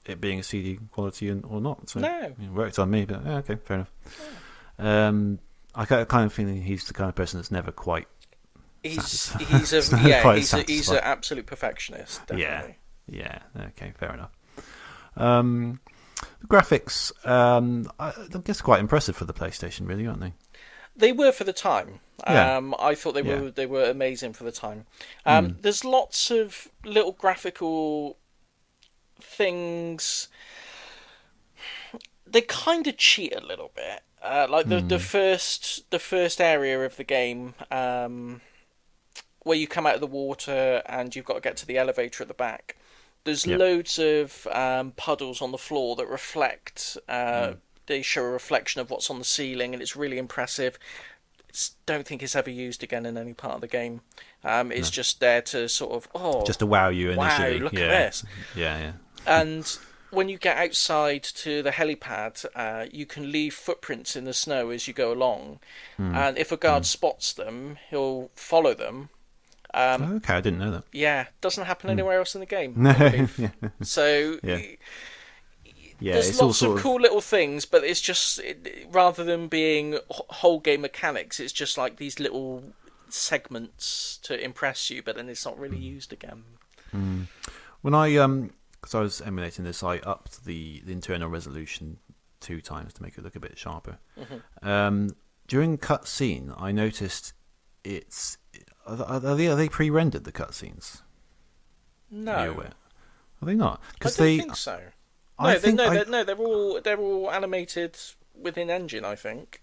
Speaker 2: it being a CD quality or not. So
Speaker 1: no.
Speaker 2: It worked on me, but okay, fair enough. Yeah. I got a kind of feeling he's the kind of person that's never quite.
Speaker 1: He's an absolute perfectionist. Definitely.
Speaker 2: Yeah. Okay, fair enough. The graphics, I guess, quite impressive for the PlayStation, really, aren't they?
Speaker 1: They were for the time.
Speaker 2: Yeah.
Speaker 1: I thought
Speaker 2: Yeah.
Speaker 1: they were amazing for the time.
Speaker 2: Mm.
Speaker 1: There's lots of little graphical things. They kind of cheat a little bit. Like
Speaker 2: Mm.
Speaker 1: the first area of the game, where you come out of the water and you've got to get to the elevator at the back. There's
Speaker 2: Yeah.
Speaker 1: loads of puddles on the floor that reflect.
Speaker 2: Mm.
Speaker 1: They show a reflection of what's on the ceiling, and it's really impressive. Don't think it's ever used again in any part of the game. It's
Speaker 2: No.
Speaker 1: just there to sort of, oh,
Speaker 2: Just to wow you
Speaker 1: wow,
Speaker 2: initially.
Speaker 1: look at
Speaker 2: Yeah.
Speaker 1: this.
Speaker 2: Yeah. Yeah.
Speaker 1: And when you get outside to the helipad, you can leave footprints in the snow as you go along.
Speaker 2: Mm.
Speaker 1: And if a guard
Speaker 2: Mm.
Speaker 1: spots them, he'll follow them.
Speaker 2: Okay, I didn't know that.
Speaker 1: Yeah, doesn't happen
Speaker 2: Mm.
Speaker 1: anywhere else in the game,
Speaker 2: No.
Speaker 1: I believe.
Speaker 2: Yeah.
Speaker 1: So
Speaker 2: Yeah. Yeah.
Speaker 1: there's
Speaker 2: It's all
Speaker 1: lots of
Speaker 2: sort of.
Speaker 1: cool little things, but it's just rather than being whole game mechanics, it's just like these little segments to impress you, but then it's not really used again.
Speaker 2: Mm. When I because I was emulating this, I upped the internal resolution 2 times to make it look a bit sharper. During cutscene, I noticed it's are they pre-rendered, the cutscenes? Are you
Speaker 1: No,
Speaker 2: aware? Are they not?
Speaker 1: I
Speaker 2: Because
Speaker 1: don't think so.
Speaker 2: I
Speaker 1: No,
Speaker 2: think
Speaker 1: they're all animated within engine, I think.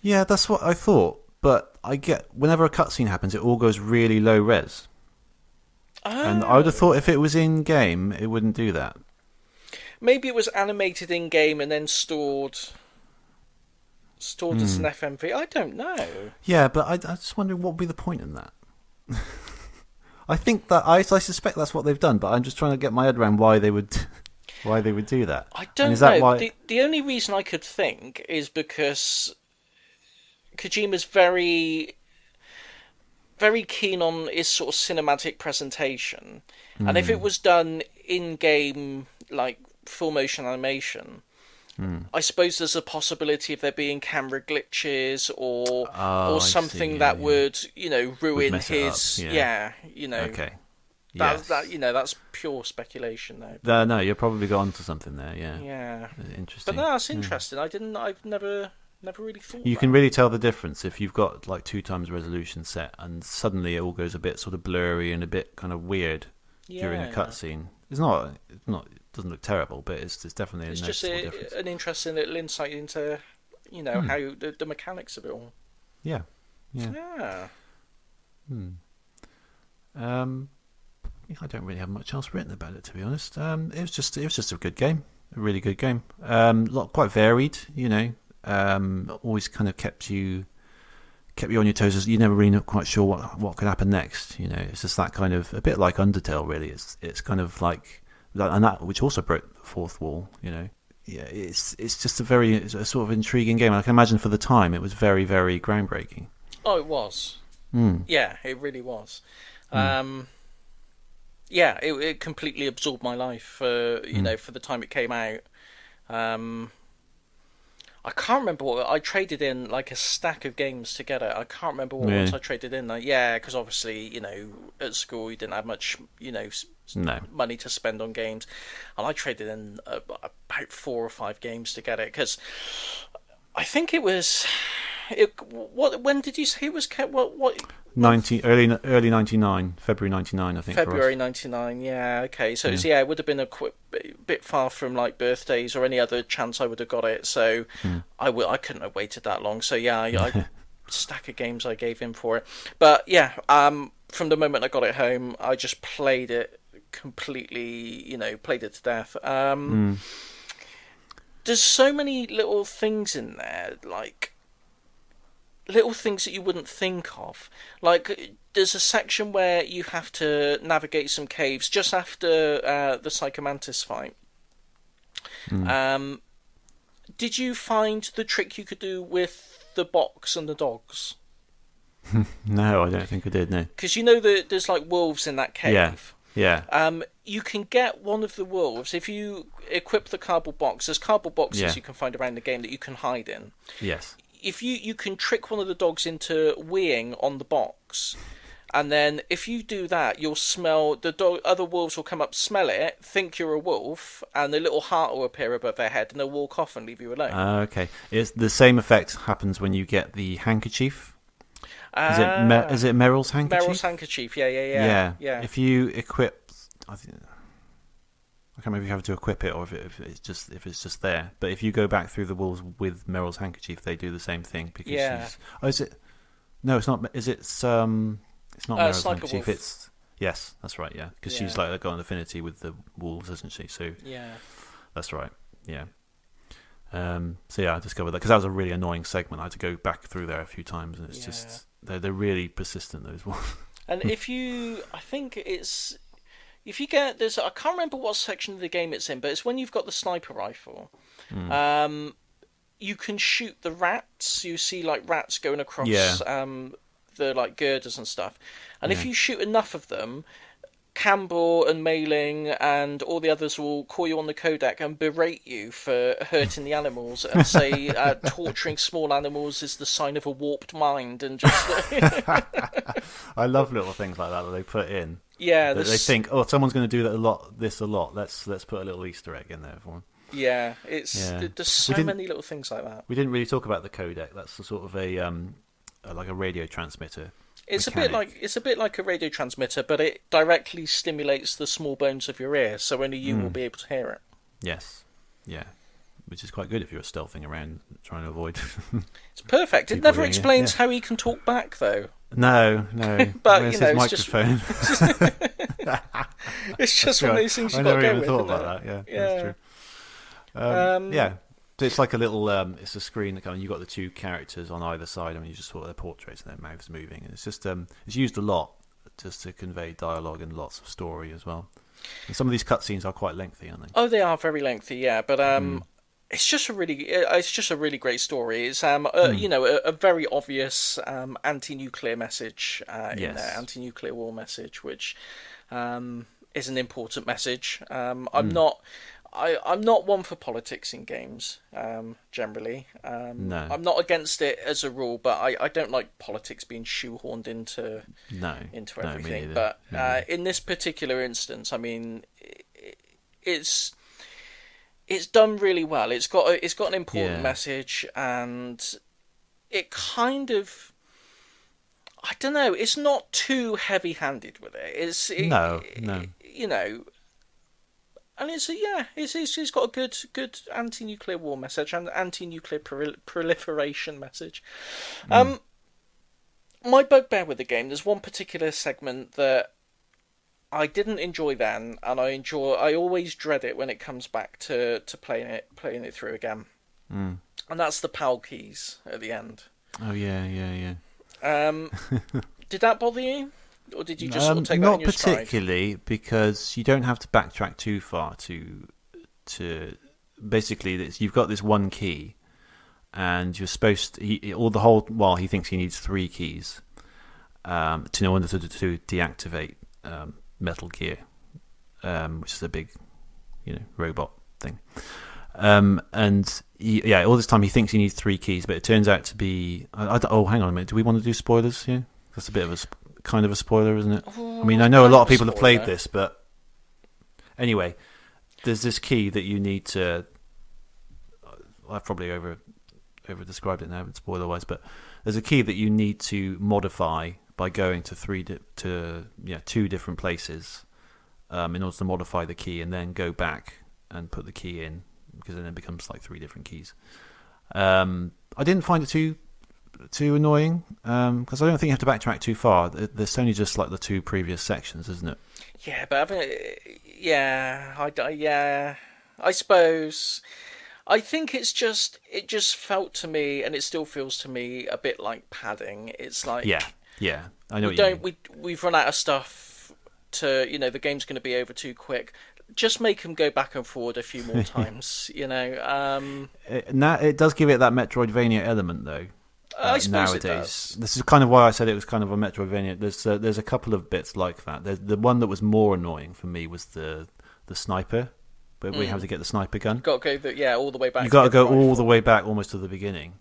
Speaker 2: yeah, that's what I thought. But I get whenever a cutscene happens, it all goes really low res, and I would have
Speaker 1: Oh,
Speaker 2: thought if it was in game, it wouldn't do that.
Speaker 1: maybe it was animated in game and then stored as an
Speaker 2: Hmm.
Speaker 1: FMV. I don't know.
Speaker 2: Yeah, but I just wondering what would be the point in that. I think that I suspect that's what they've done, but I'm just trying to get my head around why they would do that.
Speaker 1: I
Speaker 2: And
Speaker 1: don't
Speaker 2: is that
Speaker 1: know.
Speaker 2: why?
Speaker 1: The only reason I could think is because Kojima's very very keen on his sort of cinematic presentation, and if it was done in game like full motion animation, I suppose there's a possibility of there being camera glitches
Speaker 2: Oh,
Speaker 1: or
Speaker 2: I
Speaker 1: something
Speaker 2: see.
Speaker 1: that
Speaker 2: Yeah.
Speaker 1: would ruin
Speaker 2: mess it up,
Speaker 1: his
Speaker 2: yeah.
Speaker 1: that
Speaker 2: Okay. Yes.
Speaker 1: that's pure speculation though.
Speaker 2: No, you're probably gone to something there. Yeah.
Speaker 1: Yeah,
Speaker 2: Interesting.
Speaker 1: but no, that's
Speaker 2: Yeah.
Speaker 1: interesting. I've never really thought
Speaker 2: You
Speaker 1: that.
Speaker 2: can really tell the difference if you've got like 2 times resolution set, and suddenly it all goes a bit sort of blurry and a bit kind of weird during a
Speaker 1: Yeah.
Speaker 2: cutscene. It's not. It doesn't look terrible, but it's definitely a
Speaker 1: It's just
Speaker 2: noticeable difference.
Speaker 1: an interesting little insight into, how the mechanics of it all.
Speaker 2: Yeah. Yeah.
Speaker 1: Yeah.
Speaker 2: Hmm. I don't really have much else written about it, to be honest. It was just a good game, a really good game. Quite varied, always kind of kept you on your toes. You never really not quite sure what could happen next. It's just that kind of a bit like Undertale, really. It's kind of like that, and that which also broke the fourth wall. Yeah, it's just it's a sort of intriguing game. I can imagine for the time it was very, very groundbreaking.
Speaker 1: Oh, it was.
Speaker 2: Mm.
Speaker 1: Yeah, it really was. Yeah, it completely absorbed my life for for the time it came out. I can't remember what I traded in, like a stack of games to get it. I can't remember what ones
Speaker 2: Really?
Speaker 1: I traded in. Yeah, because obviously at school you didn't have much
Speaker 2: No.
Speaker 1: money to spend on games, and I traded in about 4 or 5 games to get it because I think it was. When did you say it was kept? What?
Speaker 2: Early 99, February 99, I think.
Speaker 1: February
Speaker 2: For us.
Speaker 1: '99. Yeah. Okay. So it would have been a bit far from like birthdays or any other chance I would have got it. So I couldn't have waited that long. So yeah, I stack of games I gave him for it. But yeah, from the moment I got it home, I just played it completely. Played it to death. There's so many little things in there, like little things that you wouldn't think of. Like, there's a section where you have to navigate some caves just after the Psychomantis fight. Did you find the trick you could do with the box and the dogs?
Speaker 2: No, I don't think I did. No.
Speaker 1: Because there's like wolves in that cave.
Speaker 2: Yeah.
Speaker 1: You can get one of the wolves if you equip the cardboard box. There's cardboard boxes
Speaker 2: Yeah.
Speaker 1: you can find around the game that you can hide in.
Speaker 2: Yes.
Speaker 1: If you can trick one of the dogs into weeing on the box, And then if you do that, you'll smell other wolves will come up, smell it, think you're a wolf, and the little heart will appear above their head, and they'll walk off and leave you alone.
Speaker 2: Okay. It's the same effect happens when you get the handkerchief. Is it Meryl's handkerchief?
Speaker 1: Meryl's handkerchief, yeah.
Speaker 2: If you equip, I can't remember if you have to equip it or if it's just there. But if you go back through the walls with Meryl's handkerchief, they do the same thing because she's. Oh, is it? No, it's not. Is it? It's not Meryl's handkerchief. It's yes, that's right. Yeah, because she's like got an affinity with the wolves, isn't she? So
Speaker 1: yeah,
Speaker 2: that's right. Yeah. So yeah, I discovered that because that was a really annoying segment. I had to go back through there a few times, and it's just they're really persistent, those ones.
Speaker 1: And if you get this, I can't remember what section of the game it's in, but it's when you've got the sniper rifle. You can shoot the rats. You see like rats going across the like girders and stuff, and if you shoot enough of them, Campbell and Mailing and all the others will call you on the codec and berate you for hurting the animals and say torturing small animals is the sign of a warped mind and just.
Speaker 2: I love little things like that they put in.
Speaker 1: Yeah,
Speaker 2: they think, oh, someone's going to do that a lot. Let's put a little Easter egg in there for them.
Speaker 1: Yeah, there's so many little things like that.
Speaker 2: We didn't really talk about the codec. That's a sort of like a radio transmitter.
Speaker 1: It's a bit like a radio transmitter, but it directly stimulates the small bones of your ear, so only you will be able to hear it.
Speaker 2: Yes, yeah, which is quite good if you're stealthing around trying to avoid.
Speaker 1: It's perfect. It never explains how he can talk back, though.
Speaker 2: No.
Speaker 1: But
Speaker 2: where's
Speaker 1: you know,
Speaker 2: his microphone?
Speaker 1: It's just one of those things you've got to go with. I never even thought about that.
Speaker 2: Yeah, that's true. Yeah. So it's like a little, it's a screen that you've got the two characters on either side. I mean, you just sort of their portraits and their mouths moving. And it's just, it's used a lot just to convey dialogue and lots of story as well. And some of these cutscenes are quite lengthy, aren't they?
Speaker 1: Oh, they are very lengthy, yeah. But it's just a really great story. It's a very obvious anti-nuclear message in there, anti-nuclear war message, which is an important message. I'm not one for politics in games, generally.
Speaker 2: No.
Speaker 1: I'm not against it as a rule, but I don't like politics being shoehorned into everything. But in this particular instance, I mean, it's done really well. It's got an important message, and it kind of, I don't know, it's not too heavy-handed with it.
Speaker 2: No.
Speaker 1: You know. And it's got a good anti-nuclear war message and anti-nuclear proliferation message. My bugbear with the game, there's one particular segment that I didn't enjoy then, and I always dread it when it comes back to playing it through again. And that's the PAL keys at the end.
Speaker 2: Oh yeah.
Speaker 1: Did that bother you? Or did you just sort of take that in your stride? Not
Speaker 2: particularly, because you don't have to backtrack too far to basically you've got this one key, and you're supposed to, the whole while he thinks he needs 3 keys to know when to deactivate Metal Gear, which is a big robot thing, and all this time he thinks he needs 3 keys, but it turns out to be oh, hang on a minute, do we want to do spoilers here? That's a bit of a kind of a spoiler, isn't it? I mean, I know a lot of people have played this, but anyway, there's this key that you need to. I've probably over described it now, spoiler wise, but there's a key that you need to modify by going to 2 different places in order to modify the key, and then go back and put the key in, because then it becomes like 3 different keys. I didn't find it too annoying, because I don't think you have to backtrack too far. There's only just like the 2 previous sections, isn't it?
Speaker 1: Yeah, but I suppose. I think it just felt to me, and it still feels to me, a bit like padding. It's like I know what you mean. We've run out of stuff to, the game's going to be over too quick. Just make them go back and forward a few more times, It
Speaker 2: does give it that Metroidvania element, though.
Speaker 1: I suppose
Speaker 2: nowadays.
Speaker 1: It does.
Speaker 2: This is kind of why I said it was kind of a Metroidvania. There's a couple of bits like that. The one that was more annoying for me was the sniper, but we have to get the sniper gun.
Speaker 1: You've got to go all the way back.
Speaker 2: You've got to go all the way back, almost to the beginning,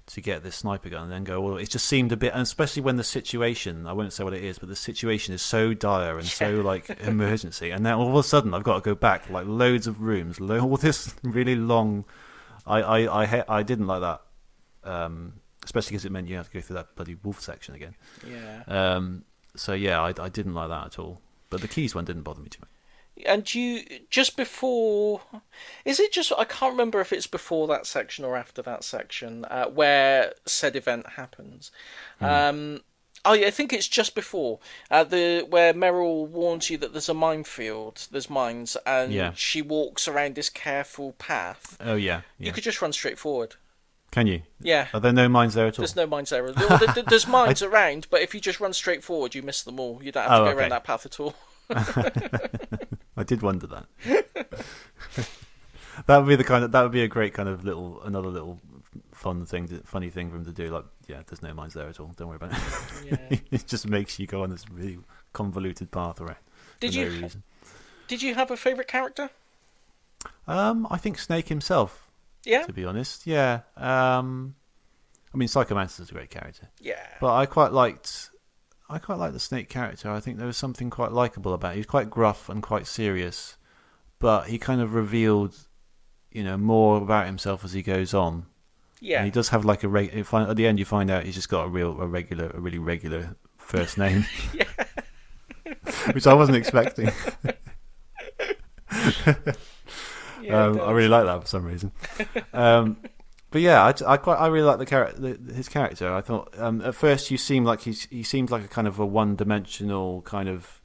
Speaker 2: to get this sniper gun and then go. Well, it just seemed a bit, and especially when the situation, I won't say what it is, but the situation is so dire and so like emergency, and then all of a sudden I've got to go back like loads of rooms, all this really long. I didn't like that, especially because it meant you had to go through that bloody wolf section again.
Speaker 1: Yeah.
Speaker 2: So yeah, I didn't like that at all. But the keys one didn't bother me too much.
Speaker 1: And you just before, is it just? I can't remember if it's before that section or after that section where said event happens. I think it's just before where Meryl warns you that there's a minefield, there's mines, and she walks around this careful path.
Speaker 2: Oh yeah.
Speaker 1: You could just run straight forward.
Speaker 2: Can you?
Speaker 1: Yeah.
Speaker 2: Are there no mines there at all?
Speaker 1: There's no mines there. Well, there's mines around, but if you just run straight forward, you miss them all. You don't have to go around that path at all.
Speaker 2: I did wonder that. That would be a great kind of another little funny thing for him to do. Like, yeah, there's no mines there at all. Don't worry about it. Yeah. It just makes you go on this really convoluted path around.
Speaker 1: Did you have a favourite character?
Speaker 2: I think Snake himself.
Speaker 1: Yeah.
Speaker 2: To be honest, yeah. I mean, Psychomantis is a great character.
Speaker 1: Yeah.
Speaker 2: But I quite liked the Snake character. I think there was something quite likeable about it. He was quite gruff and quite serious, but he kind of revealed, more about himself as he goes on.
Speaker 1: Yeah.
Speaker 2: And he does have like at the end you find out he's just got a really regular first name. Which I wasn't expecting. I really like that for some reason. But yeah, I really like his character. I thought at first he seemed like a kind of a one-dimensional kind of,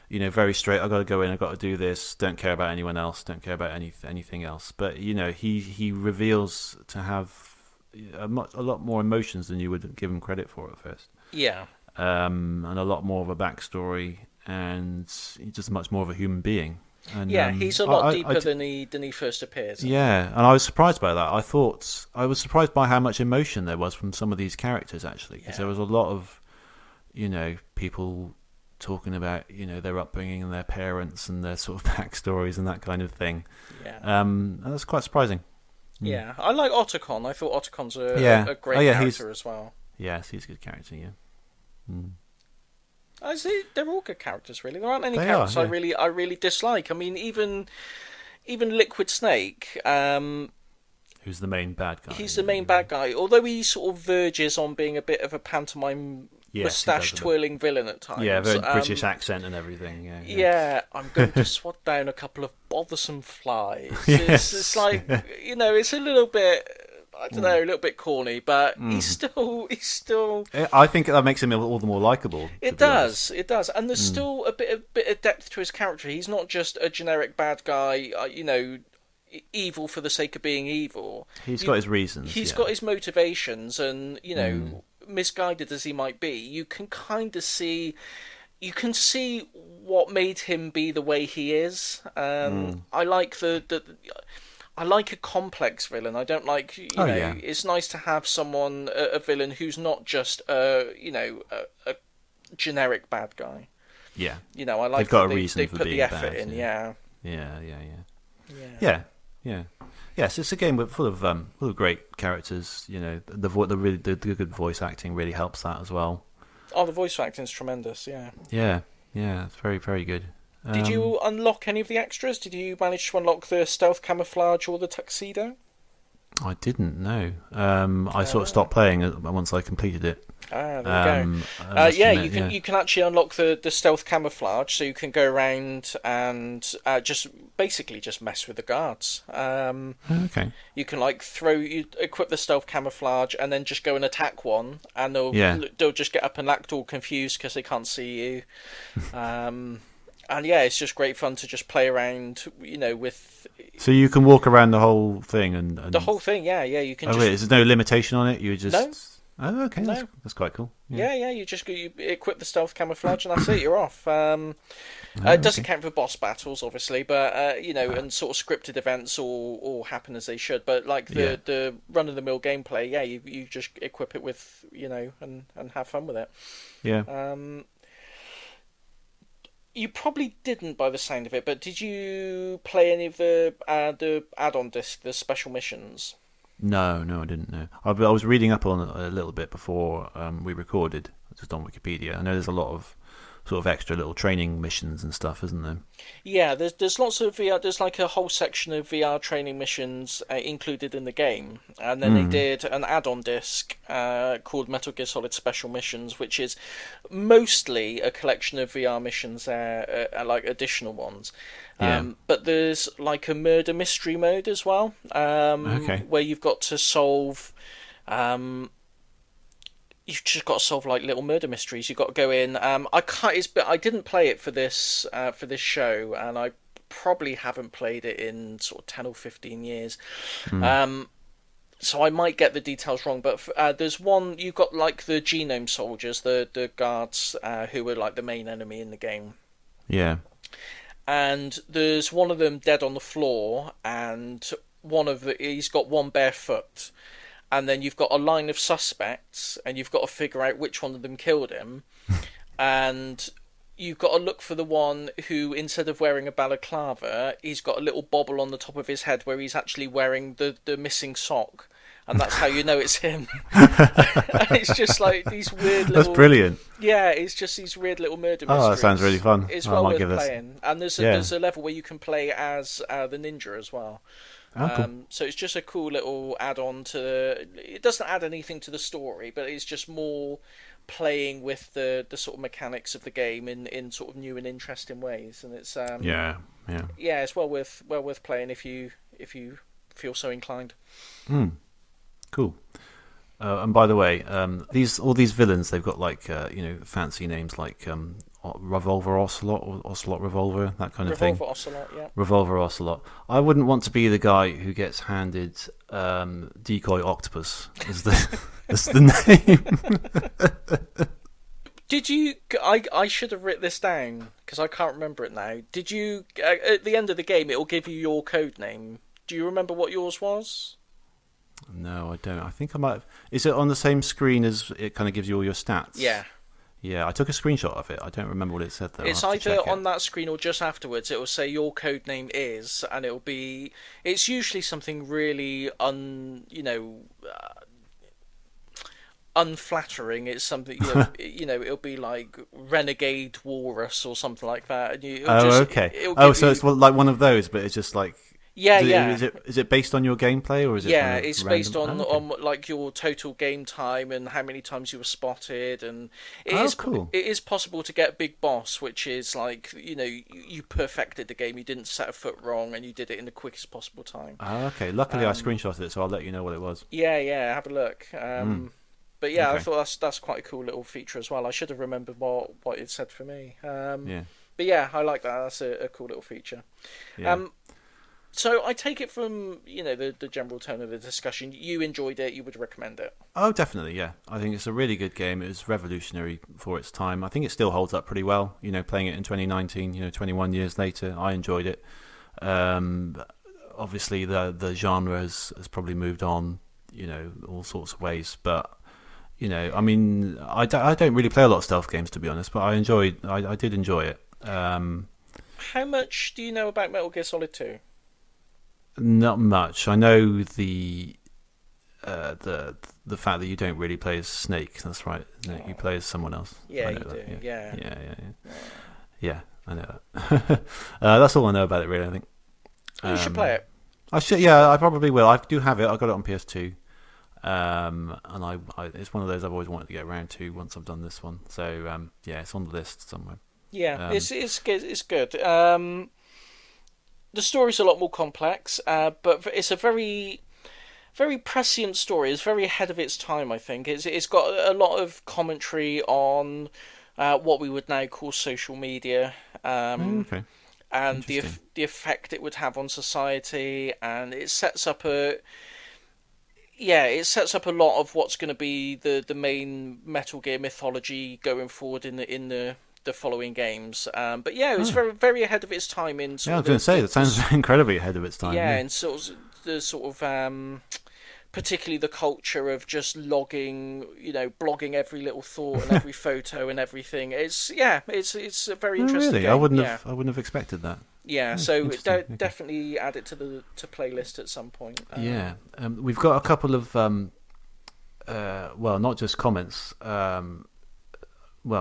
Speaker 2: very straight. I got to go in. I got to do this. Don't care about anyone else. Don't care about anything else. But he reveals to have a lot more emotions than you would give him credit for at first.
Speaker 1: Yeah.
Speaker 2: And a lot more of a backstory, and he's just much more of a human being. And,
Speaker 1: he's a lot deeper than he first appears.
Speaker 2: Yeah, and I was surprised by that. I was surprised by how much emotion there was from some of these characters, actually, because there was a lot of, people talking about, their upbringing and their parents and their sort of backstories and that kind of thing.
Speaker 1: Yeah.
Speaker 2: And that's quite surprising.
Speaker 1: Yeah, I like Otacon. I thought Otacon's a great character as well.
Speaker 2: Yes, he's a good character, yeah. Mm.
Speaker 1: I see, they're all good characters, really. There aren't any characters I really dislike. I mean, even Liquid Snake,
Speaker 2: who's the main bad guy.
Speaker 1: He's the main bad guy, although he sort of verges on being a bit of a pantomime moustache-twirling villain at times.
Speaker 2: Yeah, very British accent and everything.
Speaker 1: Yeah, I'm going to swat down a couple of bothersome flies. It's like, it's a little bit... I don't know, a little bit corny, but he's still.
Speaker 2: I think that makes him all the more likable.
Speaker 1: It does, and there's still a bit of depth to his character. He's not just a generic bad guy, evil for the sake of being evil.
Speaker 2: He's got his reasons.
Speaker 1: He's got his motivations, and misguided as he might be, you can kind of see. You can see what made him be the way he is. I like I like a complex villain. I don't like, it's nice to have someone, a villain who's not just, a generic bad guy.
Speaker 2: Yeah.
Speaker 1: I like
Speaker 2: they've got a reason
Speaker 1: they've
Speaker 2: for
Speaker 1: put
Speaker 2: being
Speaker 1: the effort
Speaker 2: bad,
Speaker 1: in,
Speaker 2: Yeah. Yes, it's a game full of great characters. The good voice acting really helps that as well.
Speaker 1: Oh, the voice acting's tremendous. Yeah.
Speaker 2: Yeah, it's very, very good.
Speaker 1: Did you unlock any of the extras? Did you manage to unlock the stealth camouflage or the tuxedo?
Speaker 2: I didn't know. I sort of stopped playing once I completed it.
Speaker 1: There you go. You can actually unlock the stealth camouflage, so you can go around and just mess with the guards.
Speaker 2: Okay.
Speaker 1: You can equip the stealth camouflage and then just go and attack one, and they'll just get up and act all confused because they can't see you. And it's just great fun to just play around, with...
Speaker 2: So you can walk around the whole thing and...
Speaker 1: The whole thing, yeah, you can
Speaker 2: there's no limitation on it? You just...
Speaker 1: No.
Speaker 2: Oh, okay,
Speaker 1: no.
Speaker 2: That's quite cool.
Speaker 1: Yeah, you equip the stealth camouflage and that's it, you're off. It doesn't count for boss battles, obviously, but, and sort of scripted events all happen as they should, but the run-of-the-mill gameplay, you just equip it with, and have fun with it.
Speaker 2: Yeah.
Speaker 1: You probably didn't by the sound of it, but did you play any of the add-on disc, the special missions?
Speaker 2: No, no, I didn't know. I was reading up on it a little bit before we recorded, just on Wikipedia. I know there's a lot of sort of extra little training missions and stuff, isn't there?
Speaker 1: Yeah, there's lots of VR. There's like a whole section of VR training missions included in the game, and then they
Speaker 2: Mm.
Speaker 1: did an add-on disc called Metal Gear Solid Special Missions, which is mostly a collection of VR missions, like additional ones.
Speaker 2: Yeah.
Speaker 1: But there's like a murder mystery mode as well,
Speaker 2: Okay.
Speaker 1: where you've got to solve. You've just got to solve like little murder mysteries. You've got to go in. I can't. I didn't play it for this show, and I probably haven't played it in sort of 10 or 15 years.
Speaker 2: Mm.
Speaker 1: Um, so I might get the details wrong, but there's one. You've got like the genome soldiers, the guards who were like the main enemy in the game,
Speaker 2: Yeah.
Speaker 1: and there's one of them dead on the floor, and he's got one bare foot, and then you've got a line of suspects, and you've got to figure out which one of them killed him, and you've got to look for the one who, instead of wearing a balaclava, he's got a little bobble on the top of his head where he's actually wearing the missing sock, and that's how you know it's him. And it's just like these weird little...
Speaker 2: That's brilliant.
Speaker 1: Yeah, it's just these weird little murder mysteries.
Speaker 2: Oh, that sounds really fun.
Speaker 1: It's
Speaker 2: I
Speaker 1: well
Speaker 2: might
Speaker 1: worth
Speaker 2: give this.
Speaker 1: playing. And
Speaker 2: Yeah.
Speaker 1: there's a level where you can play as the ninja as well.
Speaker 2: Oh, cool.
Speaker 1: So it's just a cool little add-on to... It doesn't add anything to the story, but it's just more playing with the sort of mechanics of the game in sort of new and interesting ways. And it's
Speaker 2: Yeah. Yeah.
Speaker 1: yeah, it's well worth playing if you feel so inclined.
Speaker 2: Mm. Cool. And by the way, all these villains, they've got like fancy names like Revolver Ocelot or Ocelot Revolver, that kind of thing.
Speaker 1: Revolver Ocelot, yeah.
Speaker 2: Revolver Ocelot. I wouldn't want to be the guy who gets handed Decoy Octopus as the name.
Speaker 1: Did you? I should have written this down because I can't remember it now. Did you? At the end of the game, it will give you your code name. Do you remember what yours was?
Speaker 2: No, I don't. I think I might have. Is it on the same screen as it kind of gives you all your stats?
Speaker 1: Yeah.
Speaker 2: Yeah, I took a screenshot of it. I don't remember what it said though.
Speaker 1: It's
Speaker 2: I'll have to
Speaker 1: either
Speaker 2: check it.
Speaker 1: on that screen or just afterwards. It will say your code name is, and it'll be. It's usually something really unflattering. It's something it'll be like Renegade Walrus or something like that. And
Speaker 2: Okay. Oh, so it's like one of those, but it's just like.
Speaker 1: Yeah,
Speaker 2: Is it based on your gameplay or is it?
Speaker 1: Yeah,
Speaker 2: kind of
Speaker 1: it's
Speaker 2: random?
Speaker 1: based on
Speaker 2: Oh, okay.
Speaker 1: on like your total game time and how many times you were spotted, and
Speaker 2: Cool.
Speaker 1: it is possible to get Big Boss, which is like you perfected the game, you didn't set a foot wrong, and you did it in the quickest possible time.
Speaker 2: Oh, okay. Luckily, I screenshotted it, so I'll let you know what it was.
Speaker 1: Yeah, have a look. But yeah, I
Speaker 2: Okay.
Speaker 1: thought that's quite a cool little feature as well. I should have remembered what it said for me.
Speaker 2: Yeah.
Speaker 1: But yeah, I like that. That's a cool little feature.
Speaker 2: Yeah.
Speaker 1: So I take it from the general tone of the discussion, you enjoyed it, you would recommend it.
Speaker 2: Oh, definitely. Yeah. I think it's a really good game. It was revolutionary for its time. I think it still holds up pretty well. Playing it in 2019, 21 years later, I enjoyed it. Obviously, the genre has probably moved on, all sorts of ways. But I mean, I don't really play a lot of stealth games, to be honest. But I did enjoy it.
Speaker 1: How much do you know about Metal Gear Solid 2?
Speaker 2: Not much. I know the fact that you don't really play as Snake. That's right. No, you play as someone else.
Speaker 1: Yeah,
Speaker 2: I know
Speaker 1: you
Speaker 2: that.
Speaker 1: do. Yeah.
Speaker 2: Yeah, I know that. That's all I know about it, really. I think.
Speaker 1: You should play it.
Speaker 2: I should. Yeah, I probably will. I do have it. I got it on PS2. And it's one of those I've always wanted to get around to once I've done this one. So yeah, it's on the list somewhere.
Speaker 1: Yeah, it's good. The story's a lot more complex, but it's a very, very prescient story. It's very ahead of its time, I think. It's got a lot of commentary on what we would now call social media,
Speaker 2: Okay.
Speaker 1: and
Speaker 2: Interesting.
Speaker 1: the effect it would have on society, and it sets up a lot of what's going to be the main Metal Gear mythology going forward in the following games. But yeah, it was very, very ahead of its time in sort
Speaker 2: Yeah, I was
Speaker 1: of
Speaker 2: going to say that sounds incredibly ahead of its time.
Speaker 1: yeah, and particularly the culture of just logging, blogging every little thought and every photo and everything. It's a very
Speaker 2: Oh,
Speaker 1: interesting
Speaker 2: really?
Speaker 1: game.
Speaker 2: I wouldn't have expected that.
Speaker 1: Yeah,
Speaker 2: Oh,
Speaker 1: so
Speaker 2: interesting. Okay.
Speaker 1: definitely add it to playlist at some point.
Speaker 2: Yeah, we've got a couple of well, not just comments, well,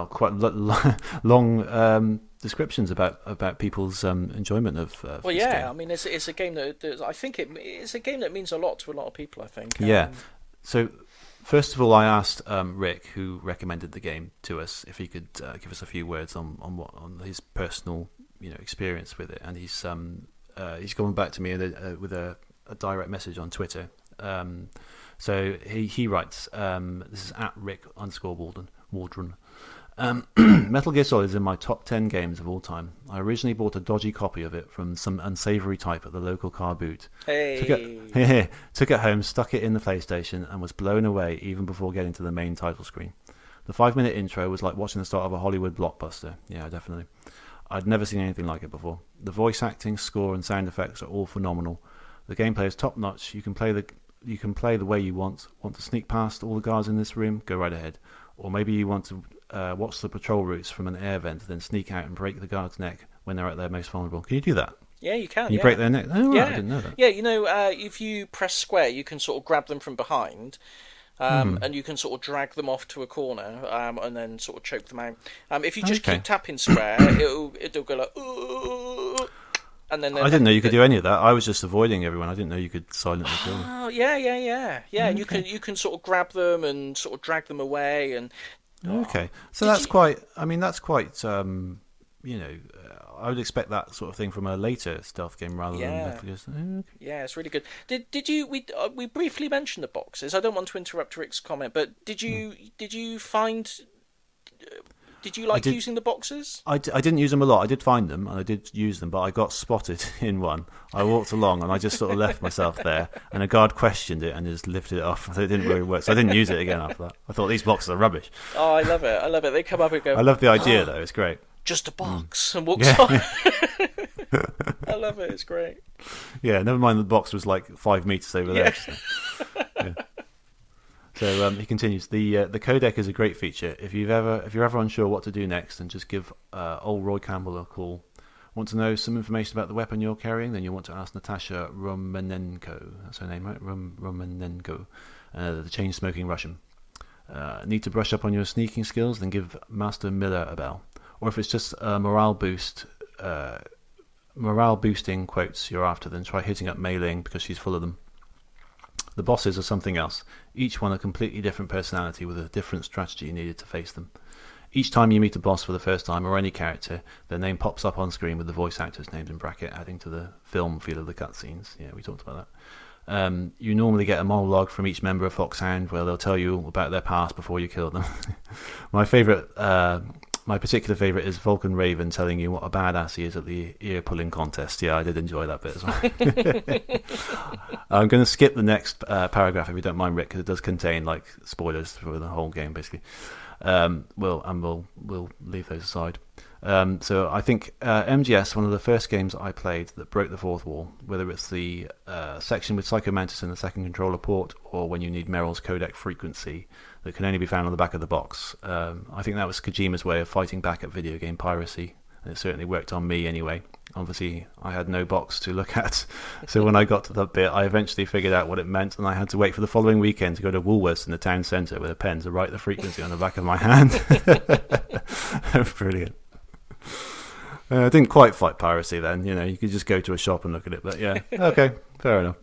Speaker 2: quite long descriptions about people's enjoyment of
Speaker 1: Well,
Speaker 2: this
Speaker 1: yeah,
Speaker 2: game.
Speaker 1: I mean, it's a game that I think it's a game that means a lot to a lot of people. I think.
Speaker 2: Yeah. So, first of all, I asked Rick, who recommended the game to us, if he could give us a few words on his personal experience with it, and he's gone back to me with a direct message on Twitter. So he writes, this is at Rick_Waldron. Metal Gear Solid is in my top 10 games of all time. I originally bought a dodgy copy of it from some unsavoury type at the local car boot.
Speaker 1: Hey.
Speaker 2: Took it home, stuck it in the PlayStation, and was blown away even before getting to the main title screen. The 5-minute intro was like watching the start of a Hollywood blockbuster. Yeah, definitely. I'd never seen anything like it before. The voice acting, score, and sound effects are all phenomenal. The gameplay is top notch. You can play the way you want. Want to sneak past all the guards in this room? Go right ahead. Or maybe you want to watch the patrol routes from an air vent, then sneak out and break the guard's neck when they're at their most vulnerable. Can you do that?
Speaker 1: Yeah, you can.
Speaker 2: Can you break their neck? Oh, right,
Speaker 1: Yeah,
Speaker 2: I didn't know that.
Speaker 1: yeah. If you press square, you can sort of grab them from behind, and you can sort of drag them off to a corner, and then sort of choke them out. If you just keep tapping square, it'll go like, ooh, and then
Speaker 2: I didn't know you could do any of that. I was just avoiding everyone. I didn't know you could silently kill them.
Speaker 1: Oh, yeah. And you can sort of grab them and sort of drag them away, and
Speaker 2: Okay, so that's quite. I mean, that's quite. I would expect that sort of thing from a later stealth game rather than Metal Gear. Okay.
Speaker 1: Yeah, it's really good. Did you we briefly mentioned the boxes? I don't want to interrupt Rick's comment, but did you find? Did you like using the boxes?
Speaker 2: I didn't use them a lot. I did find them and I did use them, but I got spotted in one. I walked along and I just sort of left myself there, and a guard questioned it and just lifted it off. So it didn't really work. So I didn't use it again after that. I thought these boxes are rubbish.
Speaker 1: Oh, I love it. They come up and go.
Speaker 2: I love the idea though. It's great.
Speaker 1: Just a box and walks on. I love it. It's great.
Speaker 2: Yeah, never mind. The box was like 5 meters over there. So, yeah. So he continues. The codec is a great feature. If you're ever unsure what to do next, then just give old Roy Campbell a call. Want to know some information about the weapon you're carrying? Then you want to ask Natasha Romanenko. That's her name, right? Romanenko, the chain-smoking Russian. Need to brush up on your sneaking skills? Then give Master Miller a bell. Or if it's just a morale boosting quotes you're after, then try hitting up Mei Ling because she's full of them. The bosses are something else, each one a completely different personality with a different strategy needed to face them. Each time you meet a boss for the first time, or any character, their name pops up on screen with the voice actors' names in bracket, adding to the film feel of the cutscenes. Yeah, we talked about that. You normally get a monologue from each member of Foxhound where they'll tell you about their past before you kill them. My particular favourite is Vulcan Raven telling you what a badass he is at the ear-pulling contest. Yeah, I did enjoy that bit as well. I'm going to skip the next paragraph if you don't mind, Rick, because it does contain like spoilers for the whole game, basically. We'll leave those aside. So I think MGS, one of the first games I played that broke the fourth wall, whether it's the section with Psycho Mantis in the second controller port, or when you need Meryl's codec frequency that can only be found on the back of the box. I think that was Kojima's way of fighting back at video game piracy, and it certainly worked on me anyway. Obviously, I had no box to look at, so when I got to that bit, I eventually figured out what it meant, and I had to wait for the following weekend to go to Woolworths in the town centre with a pen to write the frequency on the back of my hand. Brilliant. I didn't quite fight piracy then, you could just go to a shop and look at it, but yeah, okay, fair enough.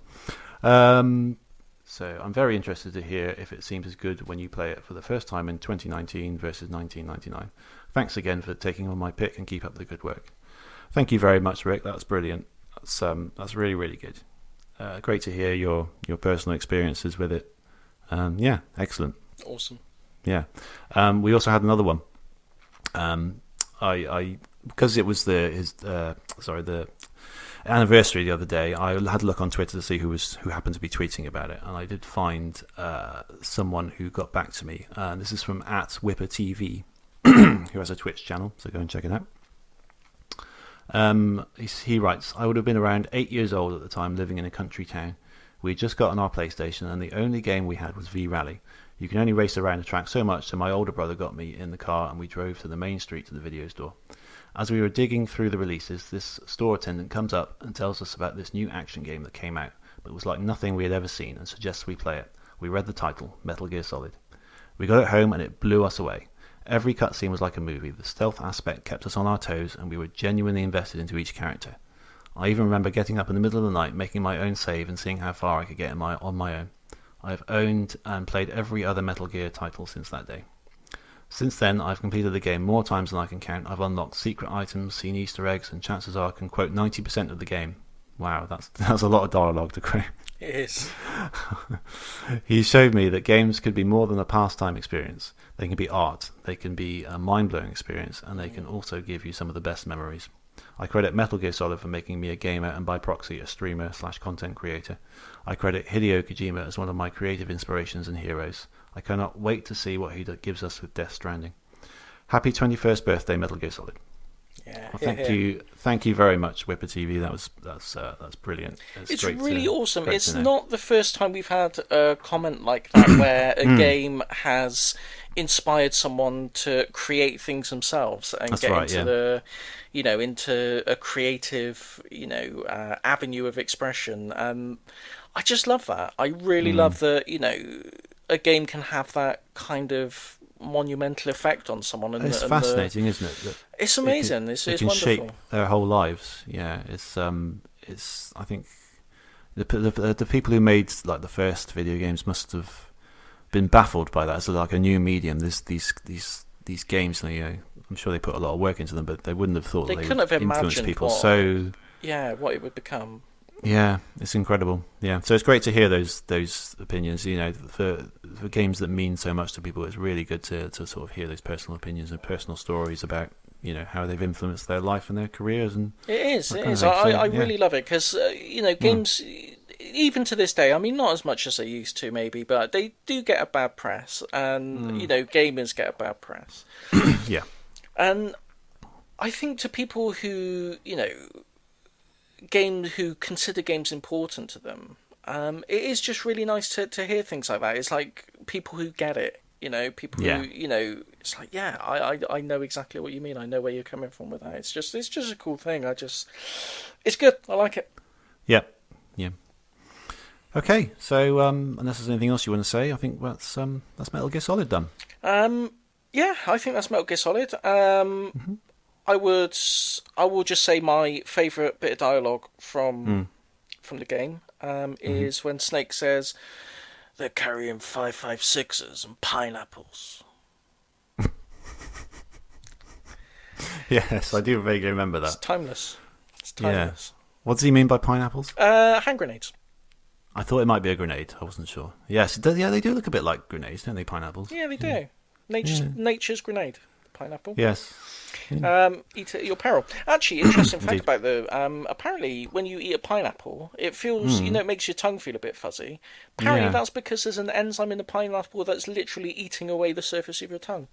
Speaker 2: So I'm very interested to hear if it seems as good when you play it for the first time in 2019 versus 1999. Thanks again for taking on my pick and keep up the good work. Thank you very much, Rick. That's brilliant. That's really, really good. Great to hear your personal experiences with it. Yeah, excellent.
Speaker 1: Awesome.
Speaker 2: Yeah. We also had another one. I because it was the anniversary the other day, I had a look on Twitter to see who happened to be tweeting about it, and I did find someone who got back to me. This is from @WhipperTV, who has a Twitch channel, so go and check it out. He writes, I would have been around 8 years old at the time, living in a country town. We had just gotten our PlayStation, and the only game we had was V-Rally. You can only race around the track so much, so my older brother got me in the car, and we drove to the main street to the video store. As we were digging through the releases, this store attendant comes up and tells us about this new action game that came out, but was like nothing we had ever seen, and suggests we play it. We read the title, Metal Gear Solid. We got it home and it blew us away. Every cutscene was like a movie. The stealth aspect kept us on our toes, and we were genuinely invested into each character. I even remember getting up in the middle of the night, making my own save, and seeing how far I could get on my own. I have owned and played every other Metal Gear title since that day. Since then, I've completed the game more times than I can count. I've unlocked secret items, seen Easter eggs, and chances are I can quote 90% of the game. Wow, that's a lot of dialogue to quote.
Speaker 1: It is.
Speaker 2: He showed me that games could be more than a pastime experience. They can be art, they can be a mind-blowing experience, and they can also give you some of the best memories. I credit Metal Gear Solid for making me a gamer and by proxy a streamer/content creator. I credit Hideo Kojima as one of my creative inspirations and heroes. I cannot wait to see what he gives us with Death Stranding. Happy 21st birthday, Metal Gear Solid.
Speaker 1: Yeah,
Speaker 2: well, thank you very much, Whipper TV. That's brilliant.
Speaker 1: It's really awesome. It's not the first time we've had a comment like that where a game has inspired someone to create things themselves and into a creative, avenue of expression. I just love that. I really love that, a game can have that kind of monumental effect on someone. And
Speaker 2: it's fascinating, isn't it?
Speaker 1: It's amazing. It's
Speaker 2: can
Speaker 1: wonderful.
Speaker 2: Shape their whole lives. Yeah, it's. I think the people who made like the first video games must have been baffled by that. It's like a new medium. There's these games. I'm sure they put a lot of work into them, but they wouldn't have thought they
Speaker 1: couldn't
Speaker 2: would
Speaker 1: have
Speaker 2: influence
Speaker 1: imagined
Speaker 2: people.
Speaker 1: what it would become.
Speaker 2: Yeah, it's incredible. Yeah, so it's great to hear those opinions. For games that mean so much to people, it's really good to sort of hear those personal opinions and personal stories about how they've influenced their life and their careers. And
Speaker 1: it is. I really love it because games, even to this day, I mean, not as much as they used to, maybe, but they do get a bad press, and gamers get a bad press.
Speaker 2: Yeah,
Speaker 1: and I think to people who who consider games important to them, it is just really nice to hear things like that. It's like people who get it, people who, it's like, I know exactly what you mean. I know where you're coming from with that. It's just a cool thing. It's good. I like it.
Speaker 2: Yeah. Okay, so unless there's anything else you want to say, I think that's Metal Gear Solid done.
Speaker 1: Yeah, I think that's Metal Gear Solid. I will just say my favourite bit of dialogue from the game is when Snake says, "They're carrying 5.56s and pineapples."
Speaker 2: Yes, I do vaguely remember that.
Speaker 1: It's timeless.
Speaker 2: Yeah. What does he mean by pineapples?
Speaker 1: Hand grenades.
Speaker 2: I thought it might be a grenade. I wasn't sure. Yes, it does, they do look a bit like grenades, don't they? Pineapples.
Speaker 1: Yeah, they do. Nature's grenade. Pineapple.
Speaker 2: Yes.
Speaker 1: Eat it at your peril. Actually, interesting fact about apparently when you eat a pineapple, it feels, it makes your tongue feel a bit fuzzy. Apparently that's because there's an enzyme in the pineapple that's literally eating away the surface of your tongue.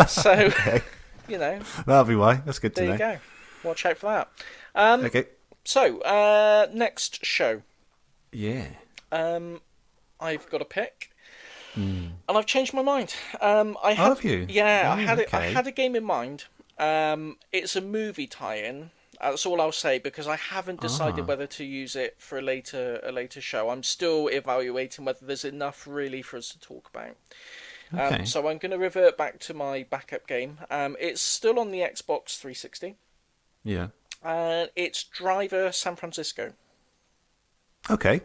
Speaker 1: So,
Speaker 2: okay. That'll be why. That's good to know.
Speaker 1: There you go. Watch out for that.
Speaker 2: Okay.
Speaker 1: So, next show.
Speaker 2: Yeah.
Speaker 1: I've got a pick. And I've changed my mind.
Speaker 2: Have you?
Speaker 1: Yeah, I had a game in mind. It's a movie tie-in. That's all I'll say because I haven't decided whether to use it for a later show. I'm still evaluating whether there's enough really for us to talk about.
Speaker 2: Okay.
Speaker 1: So I'm going to revert back to my backup game. It's still on the Xbox 360.
Speaker 2: Yeah.
Speaker 1: It's Driver San Francisco.
Speaker 2: Okay.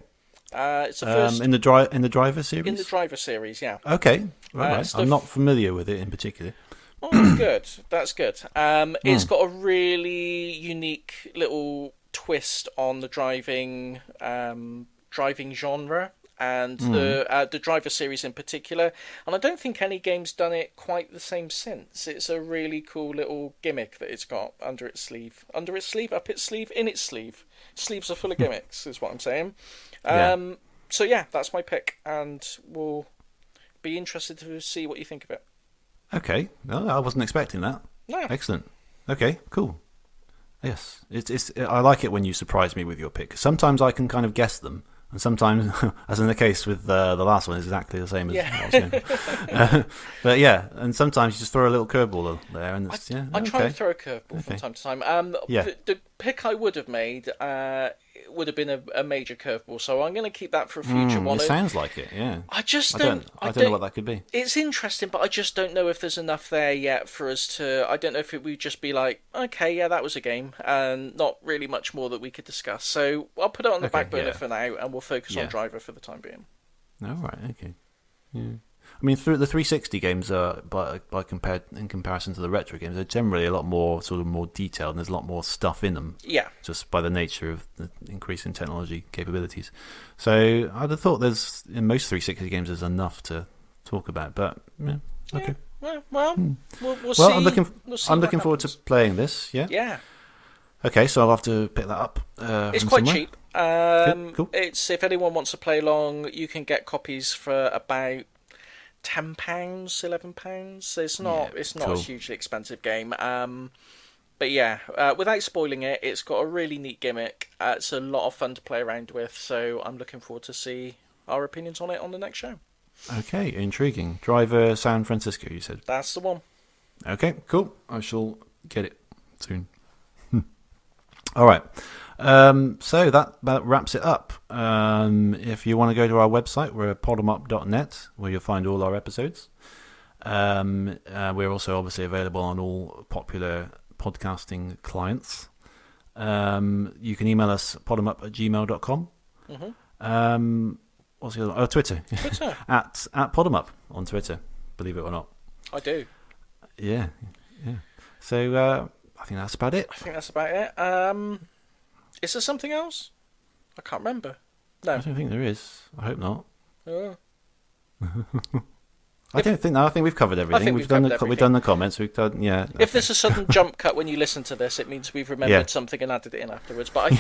Speaker 1: It's the first
Speaker 2: in the Driver series.
Speaker 1: In the Driver series, yeah.
Speaker 2: Okay, right. I'm not familiar with it in particular.
Speaker 1: Oh, good. That's good. It's got a really unique little twist on the driving genre and the Driver series in particular. And I don't think any game's done it quite the same since. It's a really cool little gimmick that it's got under its sleeve, up its sleeve, in its sleeve. Sleeves are full of gimmicks, is what I'm saying. So yeah, that's my pick, and we'll be interested to see what you think of it.
Speaker 2: Okay, no, I wasn't expecting that.
Speaker 1: No.
Speaker 2: Excellent. Okay, cool. Yes, it's. I like it when you surprise me with your pick. Sometimes I can kind of guess them, And sometimes, as in the case with the last one, is exactly the same as what I was going. But yeah, and sometimes you just throw a little curveball there, and it's,
Speaker 1: I try and throw a curveball from time to time. The pick I would have made would have been a major curveball, so I'm going to keep that for a future one.
Speaker 2: It sounds like it, yeah.
Speaker 1: I
Speaker 2: don't know what that could be.
Speaker 1: It's interesting, but I just don't know if there's enough there yet for us to. I don't know if it would just be like, okay, yeah, that was a game, and not really much more that we could discuss. So I'll put it on the back burner for now, and we'll focus on Driver for the time being.
Speaker 2: Oh, right, okay. Yeah. I mean, through the 360 games are, in comparison to the retro games, they're generally a lot more more detailed, and there's a lot more stuff in them.
Speaker 1: Yeah.
Speaker 2: Just by the nature of the increase in technology capabilities. So I'd have thought in most 360 games there's enough to talk about, but yeah, okay.
Speaker 1: Yeah. Well, we'll see.
Speaker 2: I'm looking forward to playing this. Yeah.
Speaker 1: Yeah.
Speaker 2: Okay, so I'll have to pick that up.
Speaker 1: It's quite
Speaker 2: somewhere.
Speaker 1: cheap.
Speaker 2: Cool.
Speaker 1: It's, if anyone wants to play along, you can get copies for about £10, £11. It's not a hugely expensive game. But yeah, without spoiling it, it's got a really neat gimmick. It's a lot of fun to play around with, so I'm looking forward to see our opinions on it on the next show.
Speaker 2: Okay, intriguing. Driver San Francisco, you said?
Speaker 1: That's the one.
Speaker 2: Okay, cool. I shall get it soon. All right. So that wraps it up. If you want to go to our website, we're at podemup.net, where you'll find all our episodes. We're also obviously available on all popular podcasting clients. You can email us podemup@gmail.com. What's the other one? Oh, Twitter. at podemup on Twitter, believe it or not.
Speaker 1: I do.
Speaker 2: Yeah. So I think that's about it.
Speaker 1: Is there something else? I can't remember. No.
Speaker 2: I don't think there is. I hope not.
Speaker 1: Oh.
Speaker 2: I think we've covered everything. We've done the comments. We've done
Speaker 1: If there's a sudden jump cut when you listen to this, it means we've remembered something and added it in afterwards. But I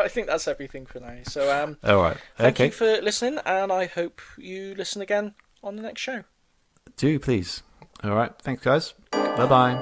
Speaker 1: think that's everything for now. So
Speaker 2: all right.
Speaker 1: Thank you for listening, and I hope you listen again on the next show.
Speaker 2: Do please. All right. Thanks, guys. Bye-bye.